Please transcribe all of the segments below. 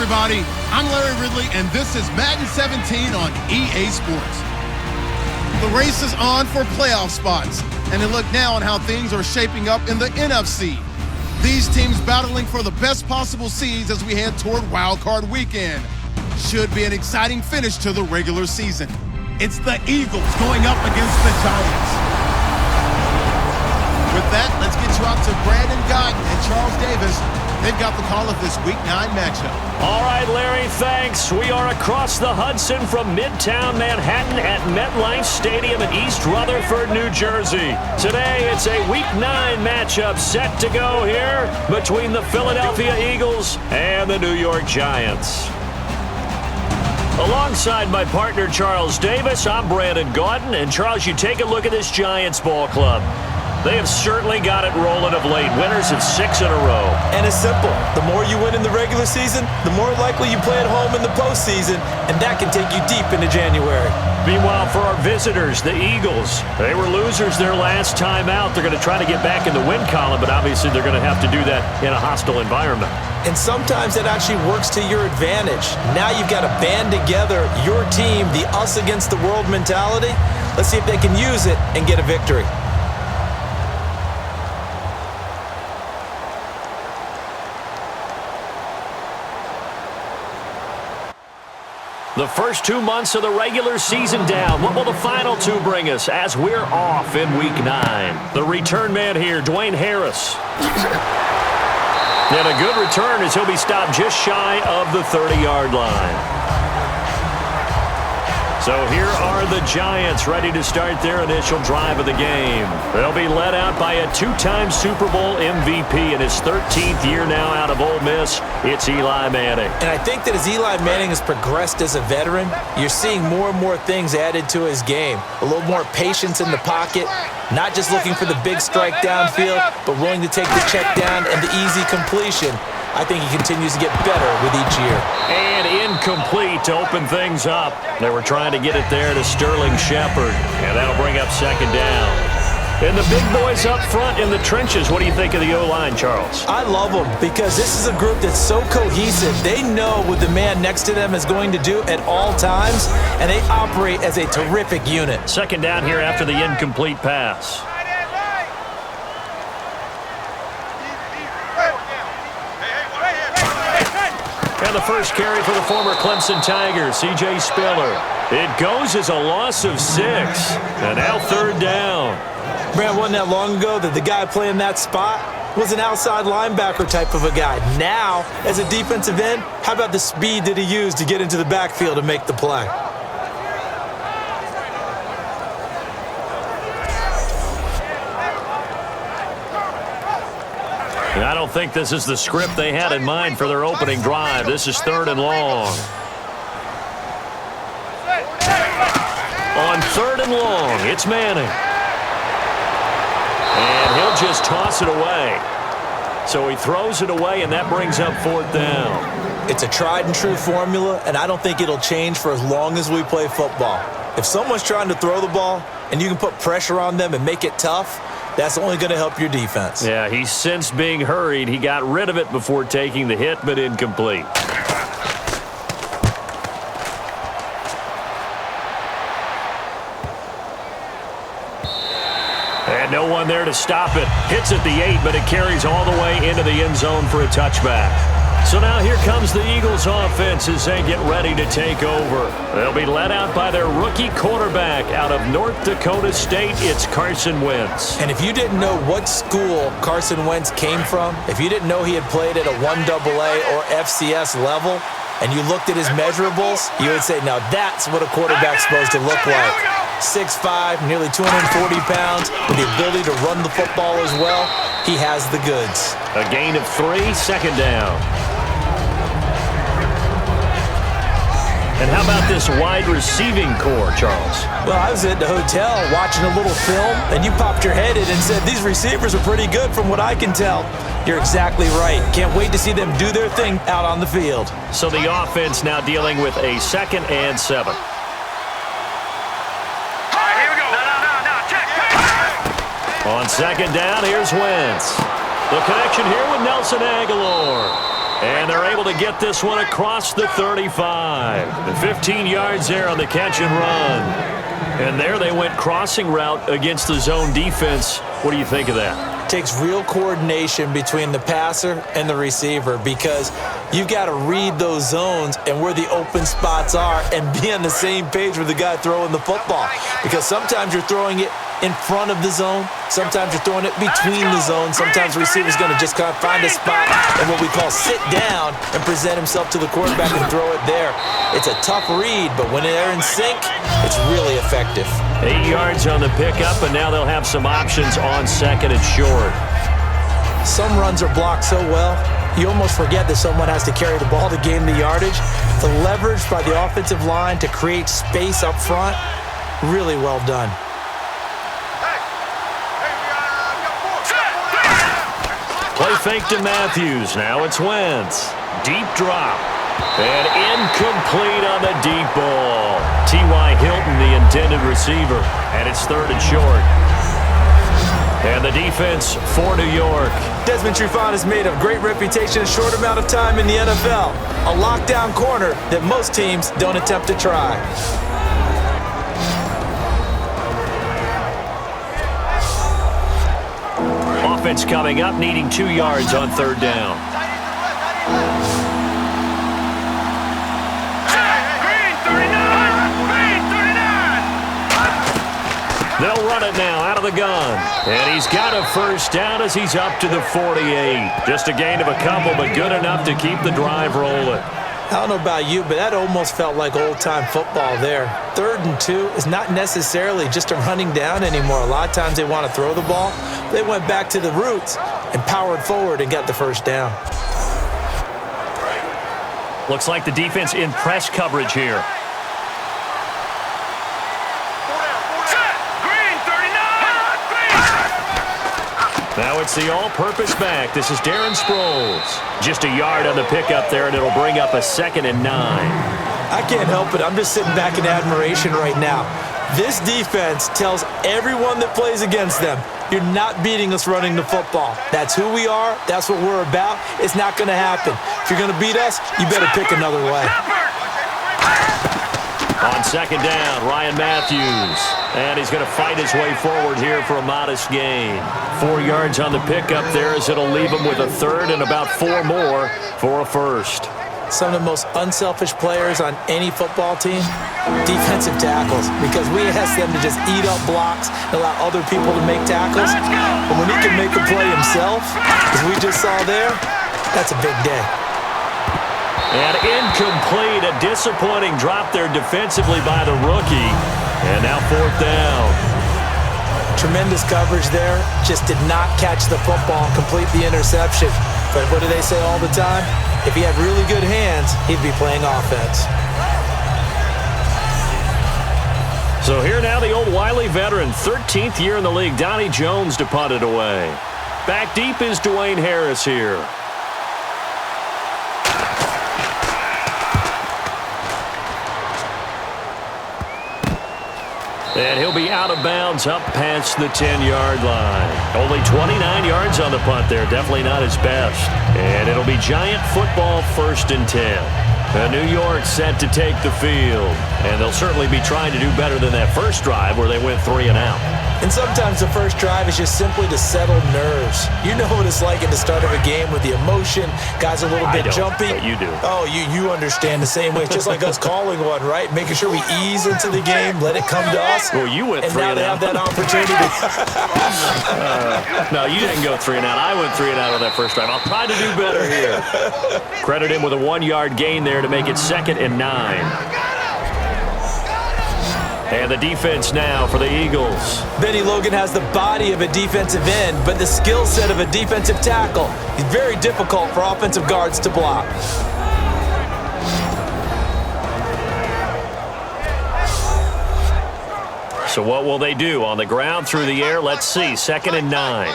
everybody. I'm Larry Ridley, and this is Madden 17 on EA Sports. The race is on for playoff spots, and a look now on how things are shaping up in the NFC. These teams battling for the best possible seeds as we head toward Wild Card Weekend. Should be an exciting finish to the regular season. It's the Eagles going up against the Giants. With that, let's get you out to Brandon Guyton and Charles Davis. They've got the call of this Week 9 matchup. All right, Larry, thanks. We are across the Hudson from Midtown Manhattan at MetLife Stadium in East Rutherford, New Jersey. Today, it's a Week 9 matchup set to go here between the Philadelphia Eagles and the New York Giants. Alongside my partner, Charles Davis, I'm Brandon Guyton. And, Charles, you take a look at this Giants ball club. They have certainly got it rolling of late. Winners of 6 in a row. And it's simple. The more you win in the regular season, the more likely you play at home in the postseason, and that can take you deep into January. Meanwhile, for our visitors, the Eagles, they were losers their last time out. They're going to try to get back in the win column, but obviously they're going to have to do that in a hostile environment. And sometimes that actually works to your advantage. Now you've got to band together your team, the us against the world mentality. Let's see if they can use it and get a victory. The first 2 months of the regular season down. What will the final 2 bring us as we're off in Week 9? The return man here, Dwayne Harris. And a good return as he'll be stopped just shy of the 30-yard line. So here are the Giants ready to start their initial drive of the game. They'll be led out by a 2-time Super Bowl MVP in his 13th year now out of Ole Miss. It's Eli Manning. And I think that as Eli Manning has progressed as a veteran, you're seeing more and more things added to his game. A little more patience in the pocket, not just looking for the big strike downfield, but willing to take the check down and the easy completion. I think he continues to get better with each year. And incomplete to open things up. They were trying to get it there to Sterling Shepard, and that'll bring up second down. And the big boys up front in the trenches. What do you think of the O-line, Charles? I love them because this is a group that's so cohesive. They know what the man next to them is going to do at all times, and they operate as a terrific unit. Second down here after the incomplete pass. And the first carry for the former Clemson Tigers, C.J. Spiller. It goes as a loss of 6. And now third down. Brad, wasn't that long ago that the guy playing that spot was an outside linebacker type of a guy. Now, as a defensive end, how about the speed that he used to get into the backfield and make the play? I don't think this is the script they had in mind for their opening drive. This is 3rd and long. On 3rd and long, it's Manning. And he'll just toss it away. So he throws it away, and that brings up 4th down. It's a tried and true formula, and I don't think it'll change for as long as we play football. If someone's trying to throw the ball and you can put pressure on them and make it tough, that's only going to help your defense. Yeah, he sensed being hurried. He got rid of it before taking the hit, but incomplete. And no one there to stop it. Hits at the 8, but it carries all the way into the end zone for a touchback. So now here comes the Eagles offense as they get ready to take over. They'll be led out by their rookie quarterback out of North Dakota State. It's Carson Wentz. And if you didn't know what school Carson Wentz came from, if you didn't know he had played at a 1AA or FCS level, and you looked at his measurables, you would say, now that's what a quarterback's supposed to look like. 6'5", nearly 240 pounds, with the ability to run the football as well. He has the goods. A gain of 3, second down. And how about this wide receiving core, Charles? Well, I was at the hotel watching a little film, and you popped your head in and said, these receivers are pretty good from what I can tell. You're exactly right. Can't wait to see them do their thing out on the field. So the offense now dealing with a 2nd and 7. On second down, here's Wentz. The connection here with Nelson Aguilar. And they're able to get this one across the 35. The 15 yards there on the catch and run. And there they went crossing route against the zone defense. What do you think of that? Takes real coordination between the passer and the receiver because you've got to read those zones and where the open spots are and be on the same page with the guy throwing the football. Because sometimes you're throwing it in front of the zone. Sometimes you're throwing it between the zones. Sometimes the receiver's going to just kind of find a spot and what we call sit down and present himself to the quarterback and throw it there. It's a tough read, but when they're in sync, it's really effective. 8 yards on the pickup, and now they'll have some options on second and short. Some runs are blocked so well, you almost forget that someone has to carry the ball to gain the yardage. The leverage by the offensive line to create space up front, really well done. Play fake to Matthews. Now it's Wentz. Deep drop. And incomplete on the deep ball. T.Y. Hilton, the intended receiver. And it's third and short. And the defense for New York. Desmond Trufant has made a great reputation in a short amount of time in the NFL. A lockdown corner that most teams don't attempt to try. Offense coming up, needing 2 yards on third down. They'll run it now out of the gun. And he's got a first down as he's up to the 48. Just a gain of a couple, but good enough to keep the drive rolling. I don't know about you, but that almost felt like old-time football there. 3rd and 2 is not necessarily just a running down anymore. A lot of times they want to throw the ball. They went back to the roots and powered forward and got the first down. Looks like the defense in press coverage here. Now it's the all-purpose back. This is Darren Sproles. Just a yard on the pickup there, and it'll bring up a 2nd and 9. I can't help it. I'm just sitting back in admiration right now. This defense tells everyone that plays against them, you're not beating us running the football. That's who we are. That's what we're about. It's not going to happen. If you're going to beat us, you better pick another way. On second down, Ryan Matthews. And he's going to fight his way forward here for a modest gain. 4 yards on the pickup there as it'll leave him with a 3rd and about 4 more for a first. Some of the most unselfish players on any football team, defensive tackles, because we ask them to just eat up blocks and allow other people to make tackles. But when he can make a play himself, as we just saw there, that's a big day. And incomplete, a disappointing drop there defensively by the rookie. And now 4th down. Tremendous coverage there. Just did not catch the football and complete the interception. But what do they say all the time? If he had really good hands, he'd be playing offense. So here now the old wily veteran, 13th year in the league, Donnie Jones to punt it away. Back deep is Dwayne Harris here. And he'll be out of bounds up past the 10-yard line. Only 29 yards on the punt there. Definitely not his best. And it'll be Giant football 1st and 10. New York set to take the field. And they'll certainly be trying to do better than that first drive where they went 3 and out. And sometimes the first drive is just simply to settle nerves. You know what it's like at the start of a game with the emotion. Guys are a little bit jumpy. But you do. Oh, you understand the same way. It's just like us calling one, right? Making sure we ease into the game, let it come to us. Well, you went 3 and out. And now they have that opportunity. No, you didn't go 3 and out. I went 3 and out on that first drive. I'll try to do better here. Credit him with a 1-yard gain there to make it 2nd and 9. And the defense now for the Eagles. Benny Logan has the body of a defensive end, but the skill set of a defensive tackle. He's very difficult for offensive guards to block. So what will they do? On the ground, through the air? Let's see. 2nd and 9.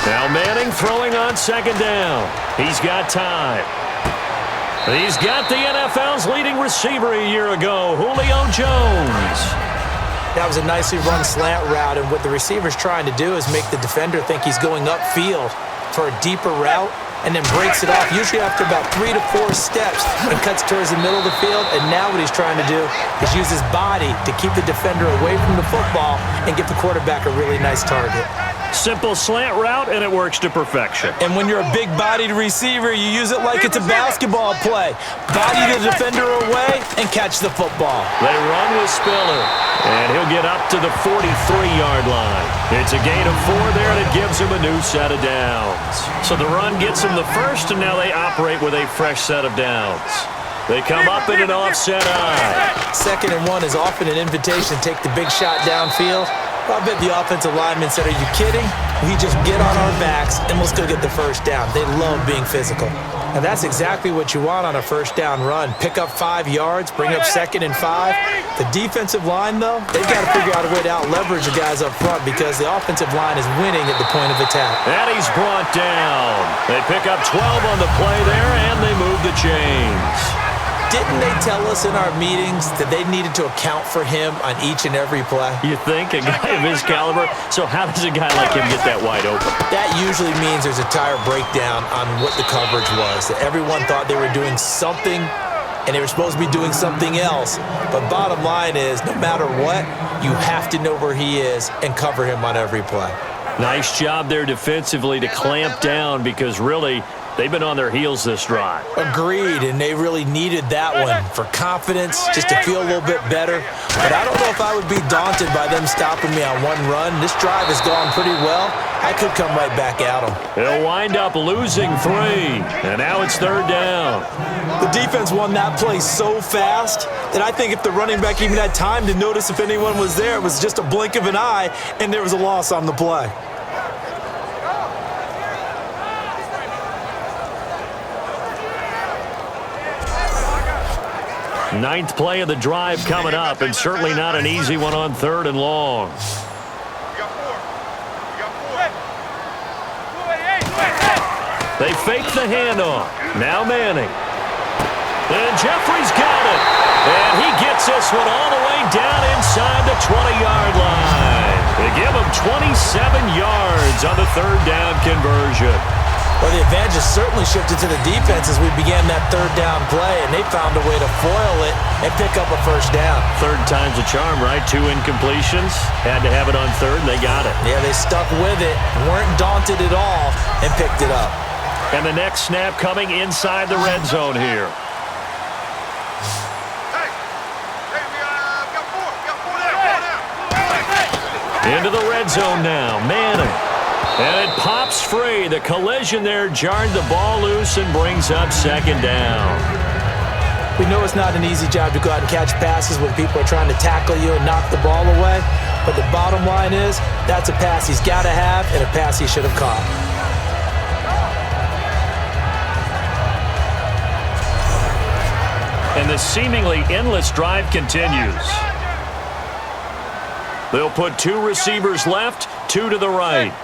Now Manning throwing on 2nd down. He's got time. He's got the NFL's leading receiver a year ago, Julio Jones. That was a nicely run slant route, and what the receiver's trying to do is make the defender think he's going upfield for a deeper route, and then breaks it off, usually after about 3 to 4 steps, and cuts towards the middle of the field. And now what he's trying to do is use his body to keep the defender away from the football and give the quarterback a really nice target. Simple slant route, and it works to perfection. And when you're a big-bodied receiver, you use it like it's a basketball play. Body the defender away and catch the football. They run with Spiller, and he'll get up to the 43-yard line. It's a gain of 4 there, and it gives him a new set of downs. So the run gets him the first, and now they operate with a fresh set of downs. They come up in an offset eye. 2nd and 1 is often an invitation to take the big shot downfield. I bet the offensive lineman said, "Are you kidding? We just get on our backs and let's go get the first down." They love being physical. And that's exactly what you want on a first down run. Pick up 5 yards, bring up 2nd and 5. The defensive line, though, they've got to figure out a way to out-leverage the guys up front because the offensive line is winning at the point of attack. And he's brought down. They pick up 12 on the play there, and they move the chains. Didn't they tell us in our meetings that they needed to account for him on each and every play? You think? A guy of his caliber? So how does a guy like him get that wide open? That usually means there's a tire breakdown on what the coverage was. That everyone thought they were doing something, and they were supposed to be doing something else. But bottom line is, no matter what, you have to know where he is and cover him on every play. Nice job there defensively to clamp down because really, they've been on their heels this drive. Agreed, and they really needed that one for confidence, just to feel a little bit better. But I don't know if I would be daunted by them stopping me on one run. This drive has gone pretty well. I could come right back at them. They'll wind up losing 3, and now it's 3rd down. The defense won that play so fast that I think if the running back even had time to notice if anyone was there, it was just a blink of an eye, and there was a loss on the play. Ninth play of the drive coming up, and certainly not an easy one on 3rd and long. They fake the handoff. Now Manning. And Jeffrey's got it. And he gets this one all the way down inside the 20-yard line. They give him 27 yards on the 3rd down conversion. Well, the advantage has certainly shifted to the defense as we began that 3rd down play, and they found a way to foil it and pick up a first down. 3rd time's a charm, right? 2 incompletions. Had to have it on 3rd, and they got it. Yeah, they stuck with it, weren't daunted at all, and picked it up. And the next snap coming inside the red zone here. Into the red zone now, Manning. And it pops free. The collision there jarred the ball loose and brings up 2nd down. We know it's not an easy job to go out and catch passes when people are trying to tackle you and knock the ball away. But the bottom line is, that's a pass he's got to have and a pass he should have caught. And the seemingly endless drive continues. They'll put 2 receivers left, 2 to the right.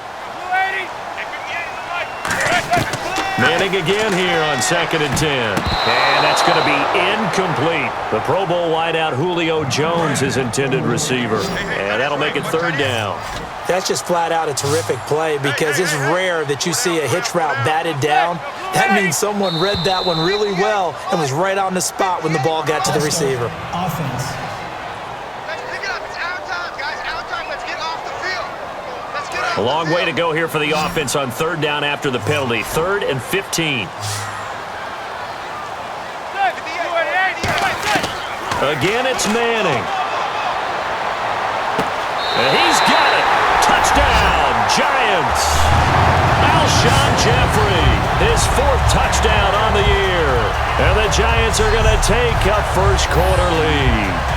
Manning again here on 2nd and 10. And that's going to be incomplete. The Pro Bowl wideout Julio Jones, his intended receiver. And that'll make it 3rd down. That's just flat out a terrific play because it's rare that you see a hitch route batted down. That means someone read that one really well and was right on the spot when the ball got to the receiver. Offense. A long way to go here for the offense on 3rd down after the penalty. 3rd and 15. Again, it's Manning. And he's got it. Touchdown, Giants. Alshon Jeffrey, his 4th touchdown on the year. And the Giants are going to take a first-quarter lead.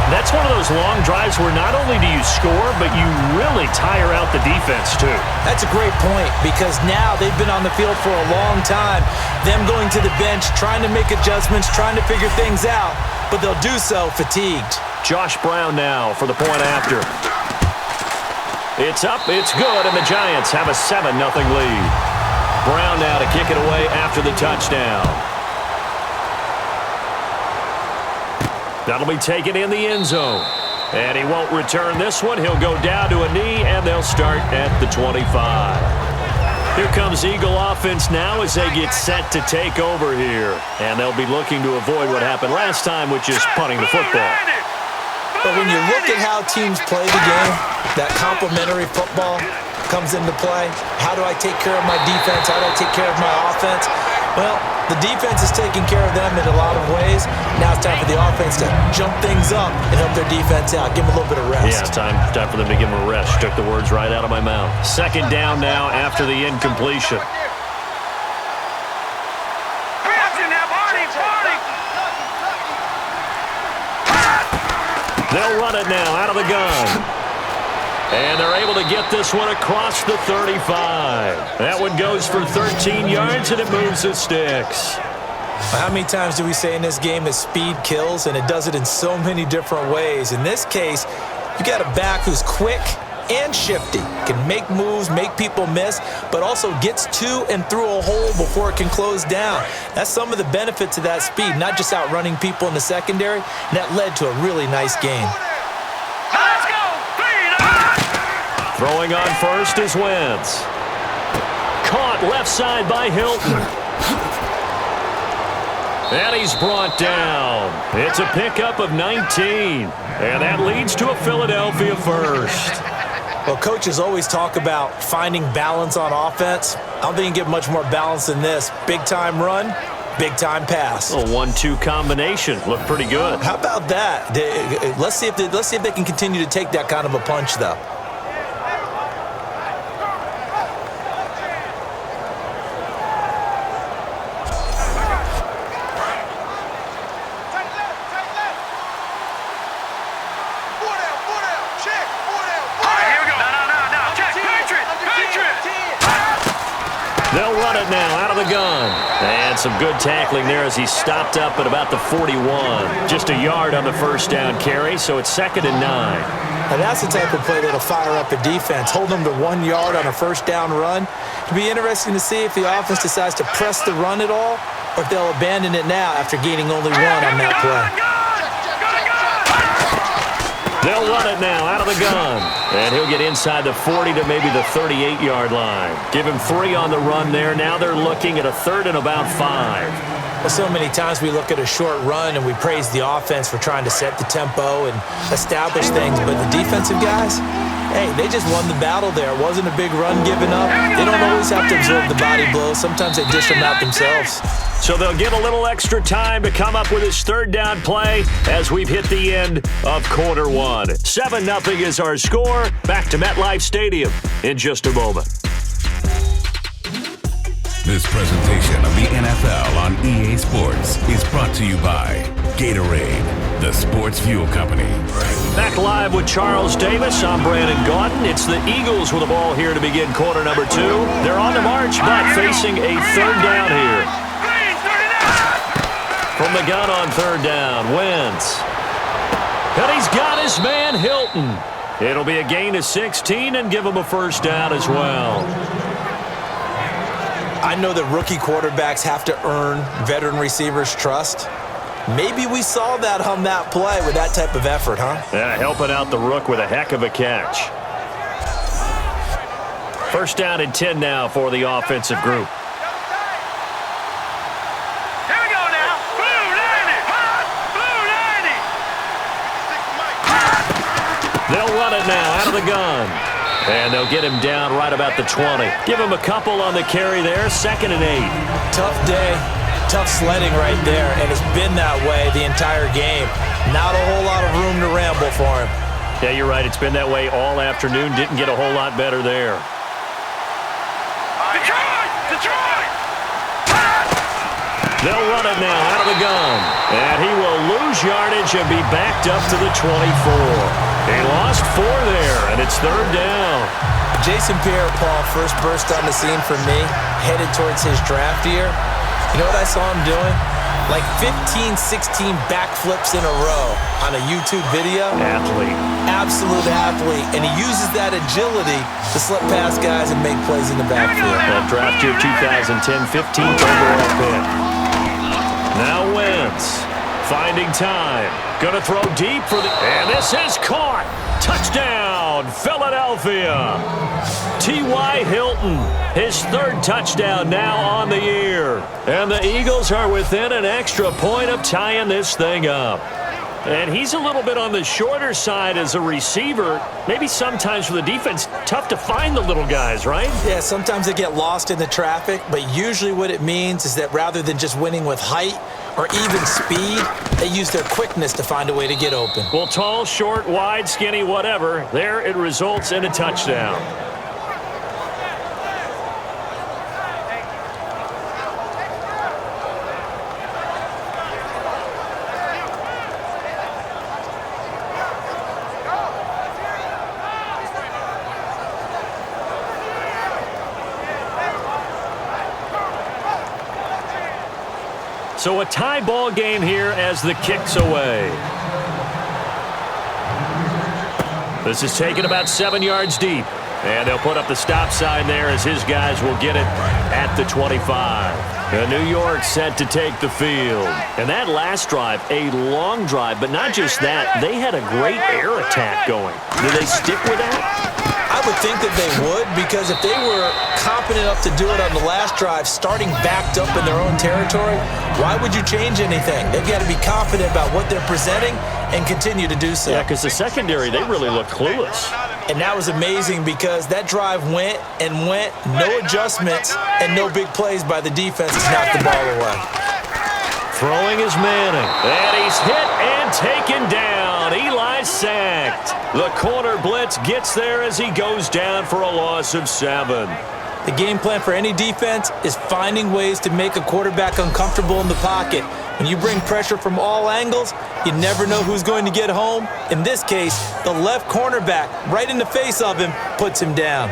That's one of those long drives where not only do you score, but you really tire out the defense, too. That's a great point because now they've been on the field for a long time. Them going to the bench, trying to make adjustments, trying to figure things out, but they'll do so fatigued. Josh Brown now for the point after. It's up, it's good, and the Giants have a 7-0 lead. Brown now to kick it away after the touchdown. That'll be taken in the end zone. And he won't return this one. He'll go down to a knee, and they'll start at the 25. Here comes Eagle offense now as they get set to take over here. And they'll be looking to avoid what happened last time, which is punting the football. But when you look at how teams play the game, that complementary football comes into play. How do I take care of my defense? How do I take care of my offense? Well, the defense is taking care of them in a lot of ways. Now it's time for the offense to jump things up and help their defense out. Give them a little bit of rest. Yeah, time for them to give them a rest. Took the words right out of my mouth. Second down now after the incompletion. They'll run it now out of the gun. And they're able to get this one across the 35. That one goes for 13 yards, and it moves the sticks. How many times do we say in this game that speed kills, and it does it in so many different ways? In this case, you got a back who's quick and shifty, can make moves, make people miss, but also gets to and through a hole before it can close down. That's some of the benefits of that speed, not just outrunning people in the secondary, and that led to a really nice game. Throwing on first is Wentz. Caught left side by Hilton. And he's brought down. It's a pickup of 19. And that leads to a Philadelphia first. Well, coaches always talk about finding balance on offense. I don't think you can get much more balance than this. Big-time run, big-time pass. A 1-2 combination. Looked pretty good. How about that? Let's see if they can continue to take that kind of a punch, though. They'll run it now out of the gun. And some good tackling there as he stopped up at about the 41. Just a yard on the first down carry, so it's 2nd and 9. Now that's the type of play that'll fire up a defense. Hold them to 1 yard on a first down run. It'll be interesting to see if the offense decides to press the run at all, or if they'll abandon it now after gaining only 1 on that play. They'll run it now out of the gun. And he'll get inside the 40 to maybe the 38-yard line. Give him 3 on the run there. Now they're looking at a 3rd and about 5. Well, so many times we look at a short run and we praise the offense for trying to set the tempo and establish things. But the defensive guys, hey, they just won the battle there. It wasn't a big run given up. They don't always have to absorb the body blows. Sometimes they dish them out themselves. So they'll get a little extra time to come up with his 3rd down play as we've hit the end of quarter 1. 7-0 is our score. Back to MetLife Stadium in just a moment. This presentation of the NFL on EA Sports is brought to you by Gatorade, the sports fuel company. Back live with Charles Davis. I'm Brandon Gaudin. It's the Eagles with the ball here to begin quarter number 2. They're on the march, but facing a 3rd down here. From the gun on 3rd down, Wentz. And he's got his man, Hilton. It'll be a gain of 16 and give him a 1st down as well. I know that rookie quarterbacks have to earn veteran receivers' trust. Maybe we saw that on that play with that type of effort, huh? Yeah, helping out the rook with a heck of a catch. 1st down and 10 now for the offensive group. They'll run it now out of the gun. And they'll get him down right about the 20. Give him a couple on the carry there. 2nd and 8. Tough day. Tough sledding right there. And it's been that way the entire game. Not a whole lot of room to ramble for him. Yeah, you're right. It's been that way all afternoon. Didn't get a whole lot better there. Detroit! They'll run it now out of the gun. And he will lose yardage and be backed up to the 24. He lost 4 there, and it's 3rd down. Jason Pierre-Paul first burst on the scene for me, headed towards his draft year. You know what I saw him doing? Like 15, 16 backflips in a row on a YouTube video. Athlete. Absolute athlete. And he uses that agility to slip past guys and make plays in the backfield. That draft year 2010, 15th overall pick. Now Wentz Finding time. Gonna throw deep for the... And this is caught. Touchdown, Philadelphia. T.Y. Hilton, his third touchdown now on the year. And the Eagles are within an extra point of tying this thing up. And he's a little bit on the shorter side as a receiver. Maybe sometimes for the defense, tough to find the little guys, right? Yeah, sometimes they get lost in the traffic, but usually what it means is that rather than just winning with height or even speed, they use their quickness to find a way to get open. Well, tall, short, wide, skinny, whatever, there it results in a touchdown. So a tie ball game here as the kick's away. This is taken about 7 yards deep. And they'll put up the stop sign there as his guys will get it at the 25. And New York set to take the field. And that last drive, a long drive, but not just that, they had a great air attack going. Do they stick with that? I would think that they would, because if they were confident enough to do it on the last drive, starting backed up in their own territory, why would you change anything? They've got to be confident about what they're presenting and continue to do so. Yeah, because the secondary, they really look clueless. And that was amazing because that drive went and went, no adjustments and no big plays by the defense to knock the ball away. Throwing is Manning. And he's hit and taken down. Eli sacked. The corner blitz gets there as he goes down for a loss of 7. The game plan for any defense is finding ways to make a quarterback uncomfortable in the pocket. When you bring pressure from all angles, you never know who's going to get home. In this case, the left cornerback, right in the face of him, puts him down.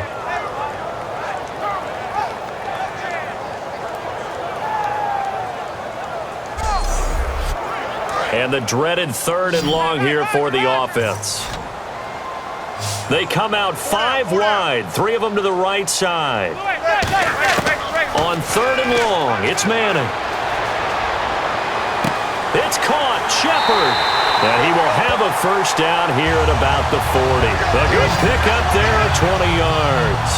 And the dreaded 3rd and long here for the offense. They come out 5 wide, 3 of them to the right side. On 3rd and long, it's Manning. It's caught, Shepard. And he will have a first down here at about the 40. A good pickup there at 20 yards.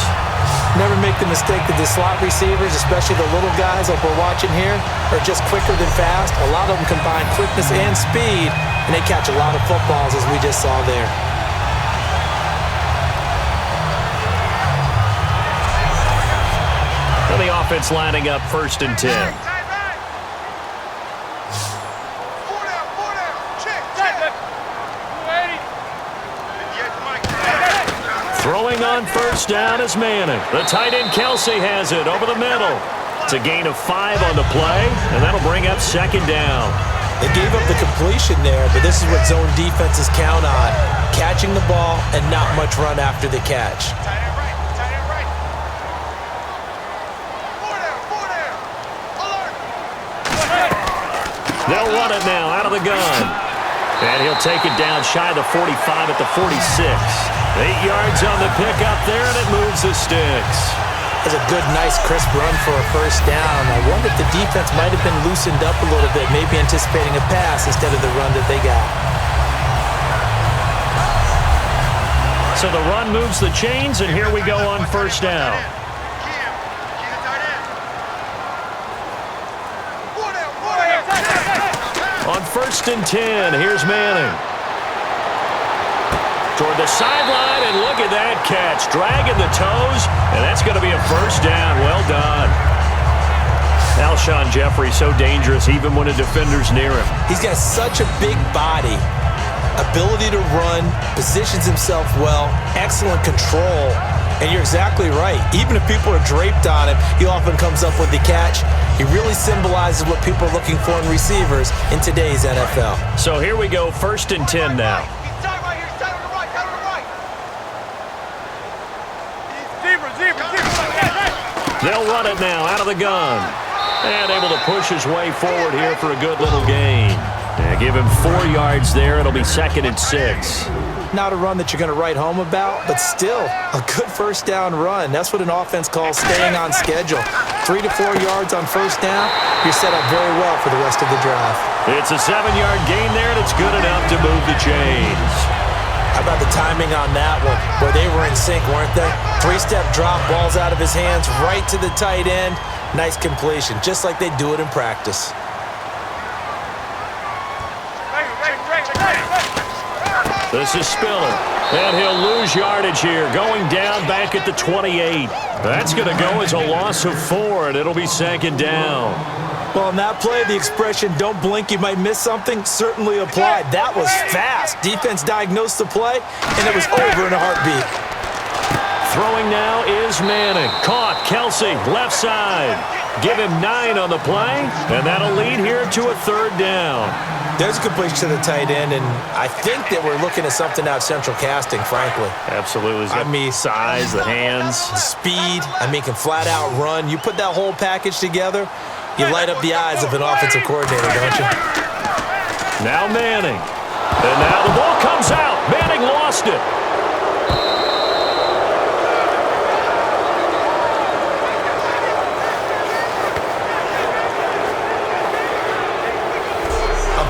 Never make the mistake that the slot receivers, especially the little guys like we're watching here, are just quicker than fast. A lot of them combine quickness and speed, and they catch a lot of footballs, as we just saw there. And the offense lining up 1st and 10. Throwing on 1st down is Manning. The tight end Kelsey has it over the middle. It's a gain of 5 on the play, and that'll bring up 2nd down. They gave up the completion there, but this is what zone defenses count on. Catching the ball and not much run after the catch. They'll run it now out of the gun. And he'll take it down shy of the 45 at the 46. 8 yards on the pickup there, and it moves the sticks. That's a good, nice, crisp run for a first down. I wonder if the defense might have been loosened up a little bit, maybe anticipating a pass instead of the run that they got. So the run moves the chains, and here we go on 1st down. On 1st and 10, here's Manning. Toward the sideline, and look at that catch. Dragging the toes, and that's going to be a first down. Well done. Alshon Jeffrey, so dangerous even when a defender's near him. He's got such a big body, ability to run, positions himself well, excellent control. And you're exactly right. Even if people are draped on him, he often comes up with the catch. He really symbolizes what people are looking for in receivers in today's NFL. So here we go, 1st and 10 now. They'll run it now out of the gun. And able to push his way forward here for a good little gain. Yeah, give him 4 yards there. It'll be 2nd and 6. not a run that you're going to write home about, but still a good first down run. That's what an offense calls staying on schedule. 3 to 4 yards on first down, you're set up very well for the rest of the drive. It's a 7-yard gain there, and it's good enough to move the chains. How about the timing on that one, where they were in sync, weren't they? 3-step drop, ball's out of his hands, right to the tight end. Nice completion, just like they do it in practice. This is Spiller, and he'll lose yardage here, going down back at the 28. That's going to go as a loss of 4, and it'll be second down. Well, on that play, the expression, don't blink, you might miss something, certainly applied. That was fast. Defense diagnosed the play, and it was over in a heartbeat. Throwing now is Manning. Caught, Kelsey, left side. Give him 9 on the play, and that'll lead here to a third down. There's a completion to the tight end, and I think that we're looking at something out central casting, frankly. Absolutely. I mean, size, the hands. The speed, can flat out run. You put that whole package together, you light up the eyes of an offensive coordinator, don't you? Now Manning. And now the ball comes out. Manning lost it.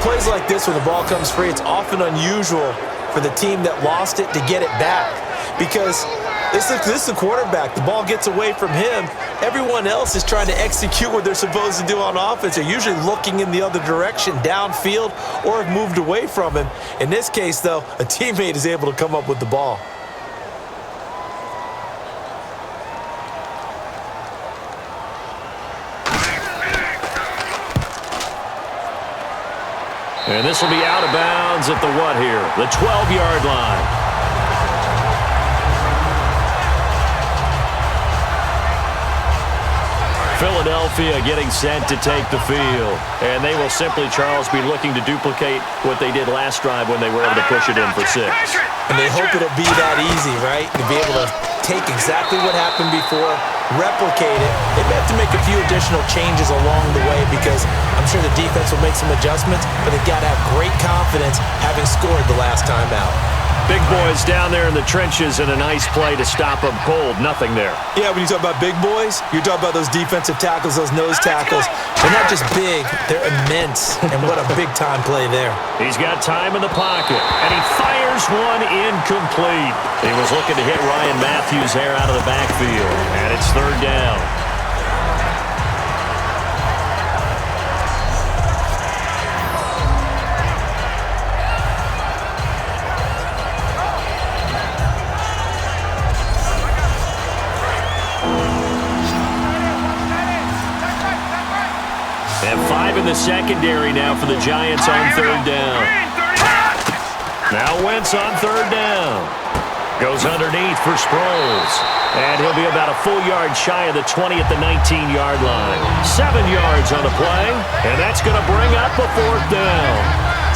Plays like this when the ball comes free, it's often unusual for the team that lost it to get it back, because this is the quarterback. The ball gets away from him. Everyone else is trying to execute what they're supposed to do on offense. They're usually looking in the other direction, downfield, or have moved away from him. In this case, though, a teammate is able to come up with the ball. And this will be out of bounds at the what here? The 12-yard line. Philadelphia getting set to take the field. And they will simply, Charles, be looking to duplicate what they did last drive when they were able to push it in for 6. And they hope it'll be that easy, right? To be able to take exactly what happened before, replicate it. They may have to make a few additional changes along the way, because I'm sure the defense will make some adjustments, but they've got to have great confidence having scored the last time out. Big boys down there in the trenches, and a nice play to stop them cold. Nothing there. Yeah, when you talk about big boys, you're talking about those defensive tackles, those nose tackles. They're not just big, they're immense. And what a big-time play there. He's got time in the pocket, and he fires one incomplete. He was looking to hit Ryan Matthews there out of the backfield, and it's third down. And 5 in the secondary now for the Giants on third down. Now Wentz on third down. Goes underneath for Sproles. And he'll be about a full yard shy of the 20 at the 19-yard line. 7 yards on the play, and that's going to bring up a fourth down.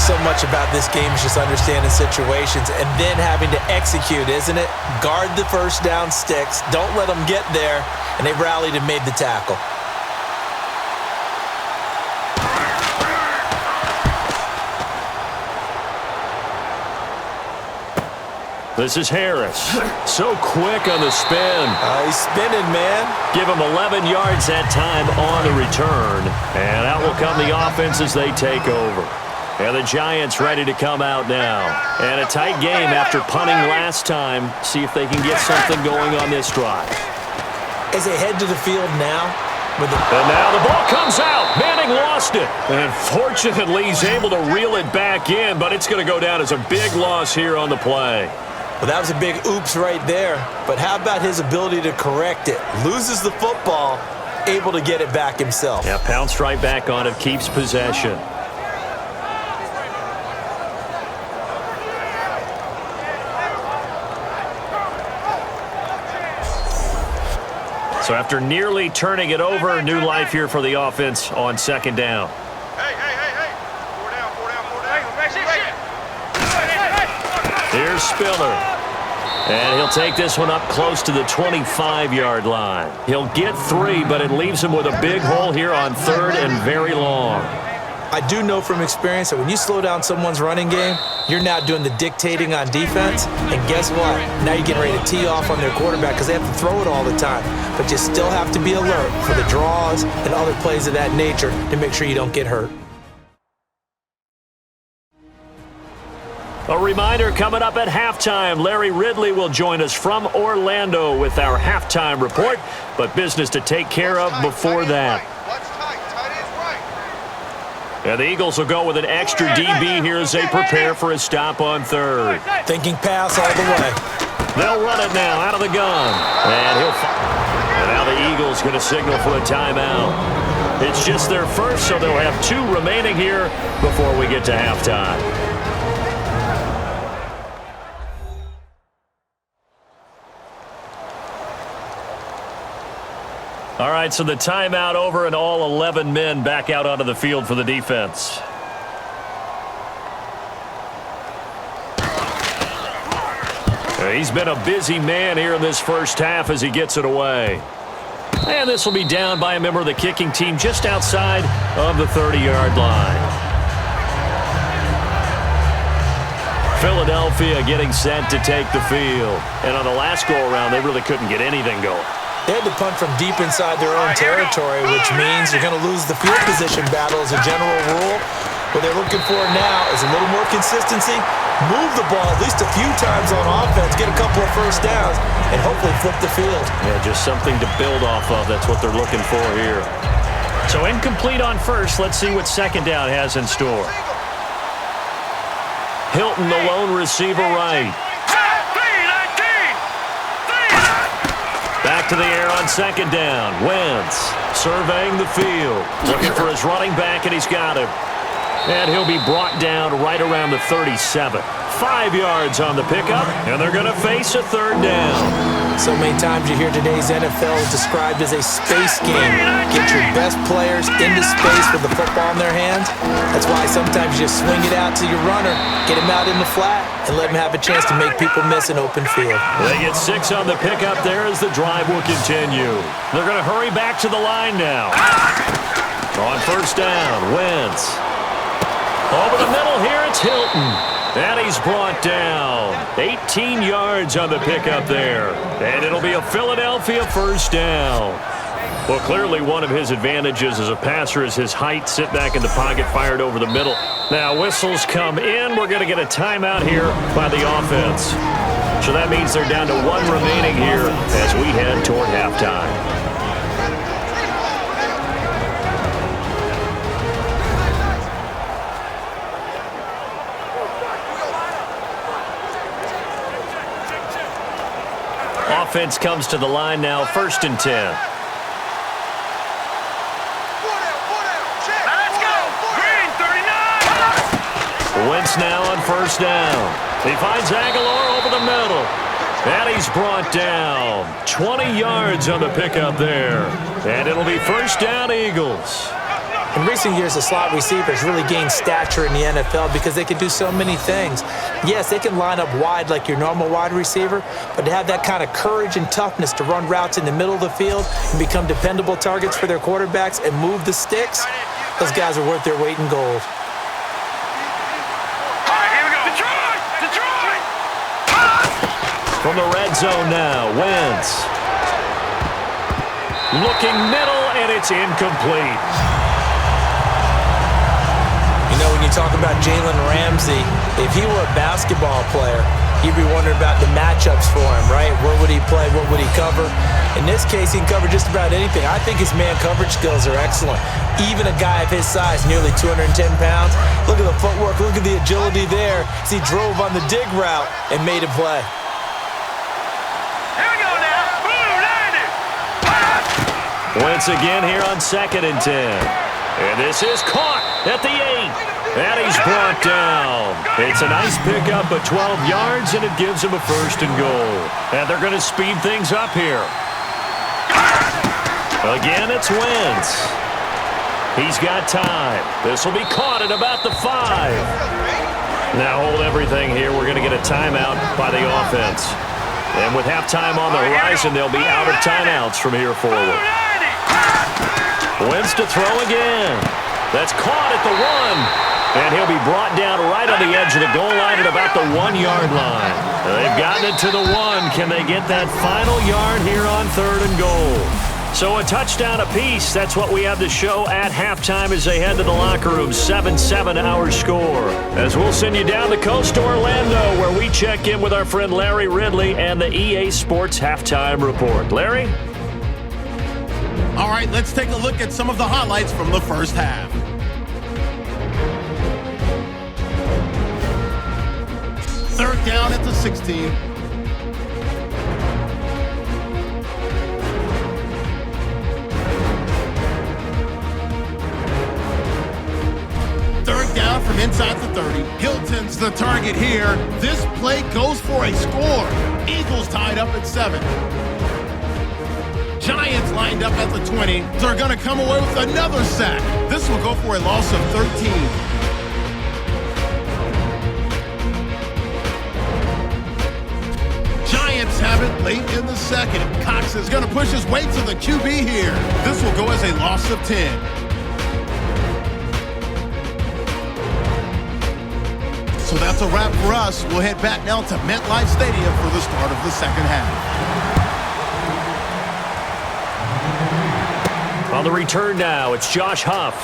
So much about this game is just understanding situations and then having to execute, isn't it? Guard the first down sticks. Don't let them get there. And they rallied and made the tackle. This is Harris. So quick on the spin. He's spinning, man. Give him 11 yards that time on the return. And out will come the offense as they take over. And the Giants ready to come out now. And a tight game after punting last time. See if they can get something going on this drive. As they head to the field now. And now the ball comes out. Manning lost it. And fortunately, he's able to reel it back in. But it's going to go down as a big loss here on the play. Well, that was a big oops right there. But how about his ability to correct it? Loses the football, able to get it back himself. Yeah, pounced right back on it, keeps possession. So after nearly turning it over, new life here for the offense on second down. Hey. 4 down. Here's Spiller. And he'll take this one up close to the 25-yard line. He'll get 3, but it leaves him with a big hole here on third and very long. I do know from experience that when you slow down someone's running game, you're now doing the dictating on defense. And guess what? Now you're getting ready to tee off on their quarterback because they have to throw it all the time. But you still have to be alert for the draws and other plays of that nature to make sure you don't get hurt. A reminder coming up at halftime, Larry Ridley will join us from Orlando with our halftime report, but business to take care of before that. And the Eagles will go with an extra DB here as they prepare for a stop on third. Thinking pass all the way. They'll run it now out of the gun. And now the Eagles going to signal for a timeout. It's just their first, so they'll have 2 remaining here before we get to halftime. All right, so the timeout over and all 11 men back out onto the field for the defense. He's been a busy man here in this first half as he gets it away. And this will be down by a member of the kicking team just outside of the 30-yard line. Philadelphia getting set to take the field. And on the last go-around, they really couldn't get anything going. They had to punt from deep inside their own territory, which means you're going to lose the field position battle as a general rule. What they're looking for now is a little more consistency, move the ball at least a few times on offense, get a couple of first downs, and hopefully flip the field. Yeah, just something to build off of. That's what they're looking for here. So incomplete on first. Let's see what second down has in store. Hilton, the lone receiver right. Back to the air on second down. Wentz surveying the field. Looking for his running back, and he's got him. And he'll be brought down right around the 37. 5 yards on the pickup, and they're going to face a third down. So many times you hear today's NFL described as a space game. Get your best players into space with the football in their hands. That's why sometimes you just swing it out to your runner, get him out in the flat, and let him have a chance to make people miss an open field. They get 6 on the pickup there as the drive will continue. They're going to hurry back to the line now. On first down, Wentz. Over the middle here, it's Hilton. And he's brought down. 18 yards on the pickup there. And it'll be a Philadelphia first down. Well, clearly one of his advantages as a passer is his height. Sit back in the pocket, fired over the middle. Now whistles come in. We're going to get a timeout here by the offense. So that means they're down to 1 remaining here as we head toward halftime. Offense comes to the line now, 1st and 10. Let's go! Green, 39! Wentz now on first down. He finds Aguilar over the middle. And he's brought down. 20 yards on the pickup there. And it'll be first down, Eagles. In recent years, the slot receivers really gained stature in the NFL because they can do so many things. Yes, they can line up wide like your normal wide receiver, but to have that kind of courage and toughness to run routes in the middle of the field and become dependable targets for their quarterbacks and move the sticks, those guys are worth their weight in gold. All right, here we go. Detroit! Detroit! From the red zone now, Wentz. Looking middle, and it's incomplete. You know, when you talk about Jalen Ramsey, if he were a basketball player, you'd be wondering about the matchups for him, right? Where would he play? What would he cover? In this case, he can cover just about anything. I think his man coverage skills are excellent. Even a guy of his size, nearly 210 pounds, look at the footwork, look at the agility there as he drove on the dig route and made a play. Here we go now. Boom, landed. Wentz again here on 2nd and 10. And this is caught at the 8. And he's brought down. It's a nice pickup of 12 yards, and it gives him a 1st and goal. And they're going to speed things up here. Again, it's Wentz. He's got time. This will be caught at about the 5. Now hold everything here. We're going to get a timeout by the offense. And with halftime on the horizon, they'll be out of timeouts from here forward. Wentz to throw again. That's caught at the 1. And he'll be brought down right on the edge of the goal line at about the 1-yard line. They've gotten it to the 1. Can they get that final yard here on 3rd and goal? So a touchdown apiece. That's what we have to show at halftime as they head to the locker room. 7-7 our score. As we'll send you down the coast to Orlando, where we check in with our friend Larry Ridley and the EA Sports Halftime Report. Larry? All right, let's take a look at some of the highlights from the first half. Third down at the 16. Third down from inside the 30. Hilton's the target here. This play goes for a score. Eagles tied up at 7. Giants lined up at the 20. They're going to come away with another sack. This will go for a loss of 13. Giants have it late in the second. Cox is going to push his way to the QB here. This will go as a loss of 10. So that's a wrap for us. We'll head back now to MetLife Stadium for the start of the second half. On the return now, it's Josh Huff.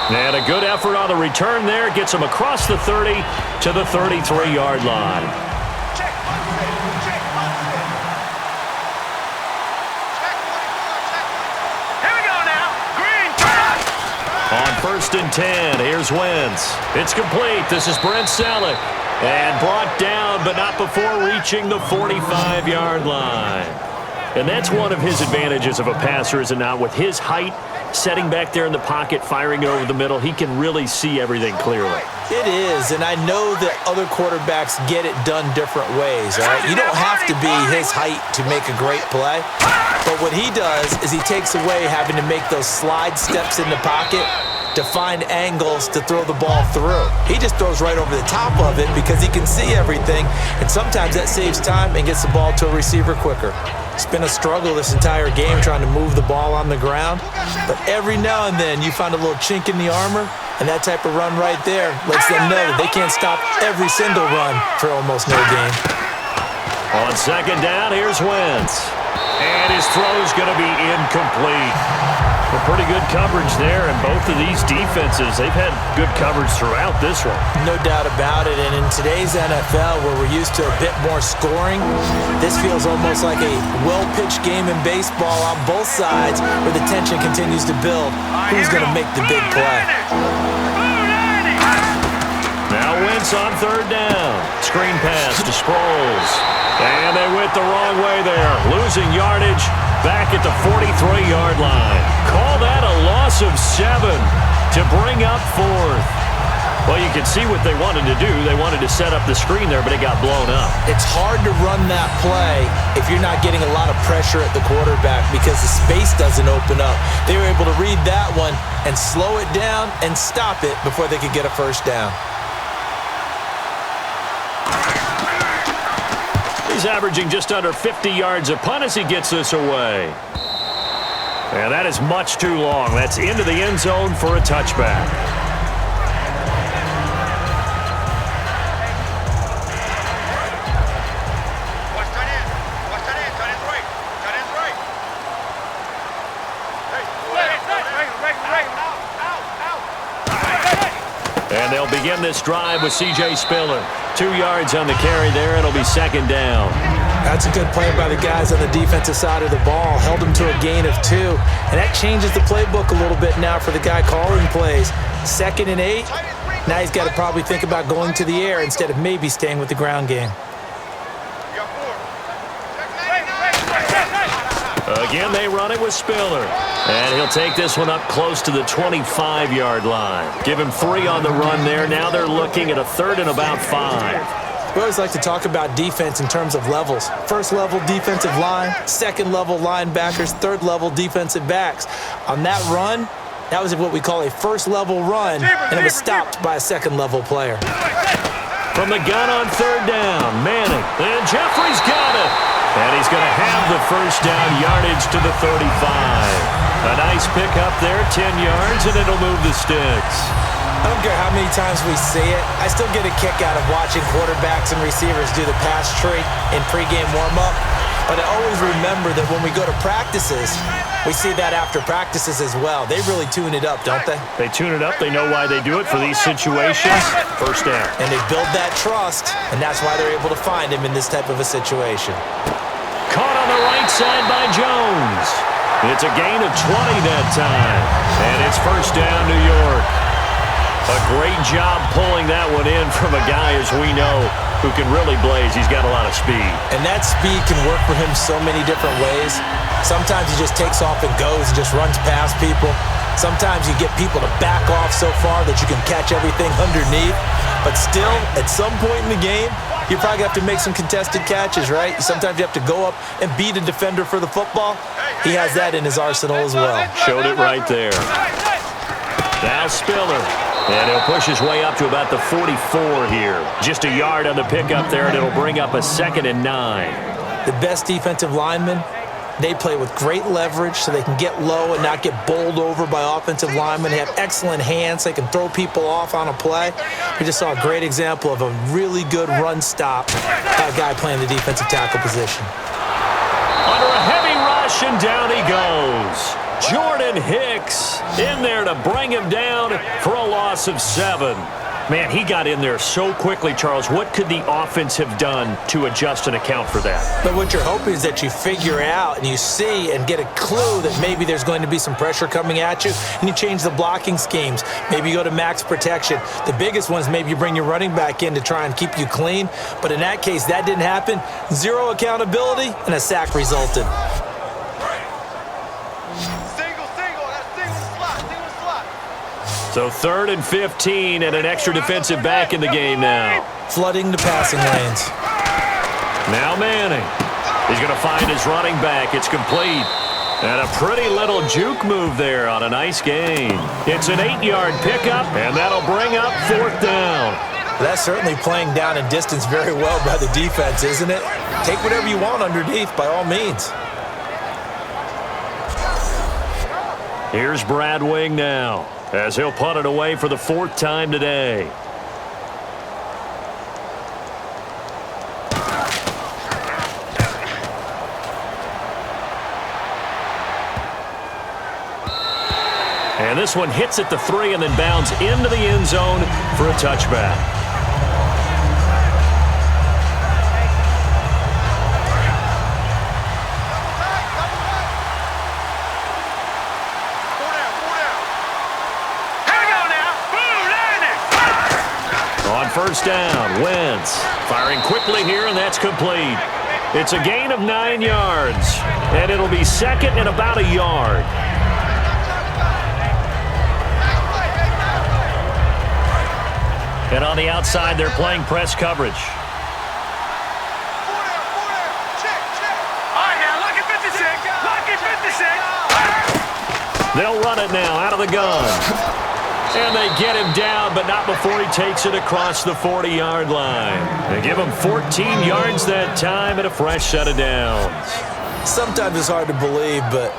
And a good effort on the return there. Gets him across the 30 to the 33-yard line. On 1st and 10, here's Wentz. It's complete. This is Brent Selleck. And brought down, but not before reaching the 45-yard line. And that's one of his advantages of a passer, is it not? With his height, setting back there in the pocket, firing it over the middle, he can really see everything clearly. It is, and I know that other quarterbacks get it done different ways, all right? You don't have to be his height to make a great play, but what he does is he takes away having to make those slide steps in the pocket to find angles to throw the ball through. He just throws right over the top of it because he can see everything, and sometimes that saves time and gets the ball to a receiver quicker. It's been a struggle this entire game trying to move the ball on the ground, but every now and then you find a little chink in the armor, and that type of run right there lets them know that they can't stop every single run for almost no gain. On 2nd down, here's Wentz. And his throw's going to be incomplete. Well, pretty good coverage there, and both of these defenses, they've had good coverage throughout this one. No doubt about it, and in today's NFL, where we're used to a bit more scoring, this feels almost like a well-pitched game in baseball on both sides where the tension continues to build. Who's going to make the big play? Now Wentz on 3rd down. Screen pass to Sproles. And they went the wrong way there. Losing yardage back at the 43-yard line. Call that a loss of 7 to bring up 4th. Well, you can see what they wanted to do. They wanted to set up the screen there, but it got blown up. It's hard to run that play if you're not getting a lot of pressure at the quarterback because the space doesn't open up. They were able to read that one and slow it down and stop it before they could get a first down. He's averaging just under 50 yards a punt as he gets this away. And that is much too long. That's into the end zone for a touchback. And they'll begin this drive with C.J. Spiller. 2 yards on the carry there. It'll be 2nd down. That's a good play by the guys on the defensive side of the ball. Held them to a gain of 2. And that changes the playbook a little bit now for the guy calling plays. 2nd and 8. Now he's got to probably think about going to the air instead of maybe staying with the ground game. Again, they run it with Spiller. And he'll take this one up close to the 25-yard line. Give him 3 on the run there. Now they're looking at a 3rd and about 5. We always like to talk about defense in terms of levels. 1st level defensive line, 2nd level linebackers, 3rd level defensive backs. On that run, that was what we call a 1st level run, and it was stopped by a 2nd level player. From the gun on 3rd down, Manning. And Jeffrey's got it. And he's going to have the first down yardage to the 35. A nice pickup there, 10 yards, and it'll move the sticks. I don't care how many times we see it. I still get a kick out of watching quarterbacks and receivers do the pass tree in pregame warm-up. But I always remember that when we go to practices, we see that after practices as well. They really tune it up, don't they? They tune it up. They know why they do it for these situations. First down. And they build that trust, and that's why they're able to find him in this type of a situation. Caught on the right side by Jones. It's a gain of 20 that time. And it's first down, New York. A great job pulling that one in from a guy, as we know, who can really blaze. He's got a lot of speed. And that speed can work for him so many different ways. Sometimes he just takes off and goes and just runs past people. Sometimes you get people to back off so far that you can catch everything underneath. But still, at some point in the game, you probably have to make some contested catches, right? Sometimes you have to go up and beat a defender for the football. He has that in his arsenal as well. Showed it right there. Now Spiller. And he'll push his way up to about the 44 here. Just a yard on the pickup there, and it'll bring up a 2nd and 9. The best defensive linemen, they play with great leverage so they can get low and not get bowled over by offensive linemen. They have excellent hands. They can throw people off on a play. We just saw a great example of a really good run stop by a guy playing the defensive tackle position. Under a heavy rush, and down he goes. Jordan Hicks in there to bring him down for a loss of 7. Man, he got in there so quickly, Charles. What could the offense have done to adjust and account for that? But what you're hoping is that you figure out and you see and get a clue that maybe there's going to be some pressure coming at you, and you change the blocking schemes. Maybe you go to max protection. The biggest one is maybe you bring your running back in to try and keep you clean. But in that case, that didn't happen. Zero accountability, and a sack resulted. So 3rd and 15 and an extra defensive back in the game now. Flooding the passing lanes. Now Manning. He's going to find his running back. It's complete. And a pretty little juke move there on a nice gain. It's an 8-yard pickup, and that'll bring up 4th down. That's certainly playing down and distance very well by the defense, isn't it? Take whatever you want underneath, by all means. Here's Brad Wing now, as he'll punt it away for the 4th time today. And this one hits at the 3 and then bounds into the end zone for a touchback. First down, Wentz firing quickly here, and that's complete. It's a gain of 9 yards, and it'll be 2nd and about a yard. And on the outside, they're playing press coverage. All right, now, look at 56. Look at 56. They'll run it now out of the gun. And they get him down, but not before he takes it across the 40-yard line. They give him 14 yards that time and a fresh set of downs. Sometimes it's hard to believe, but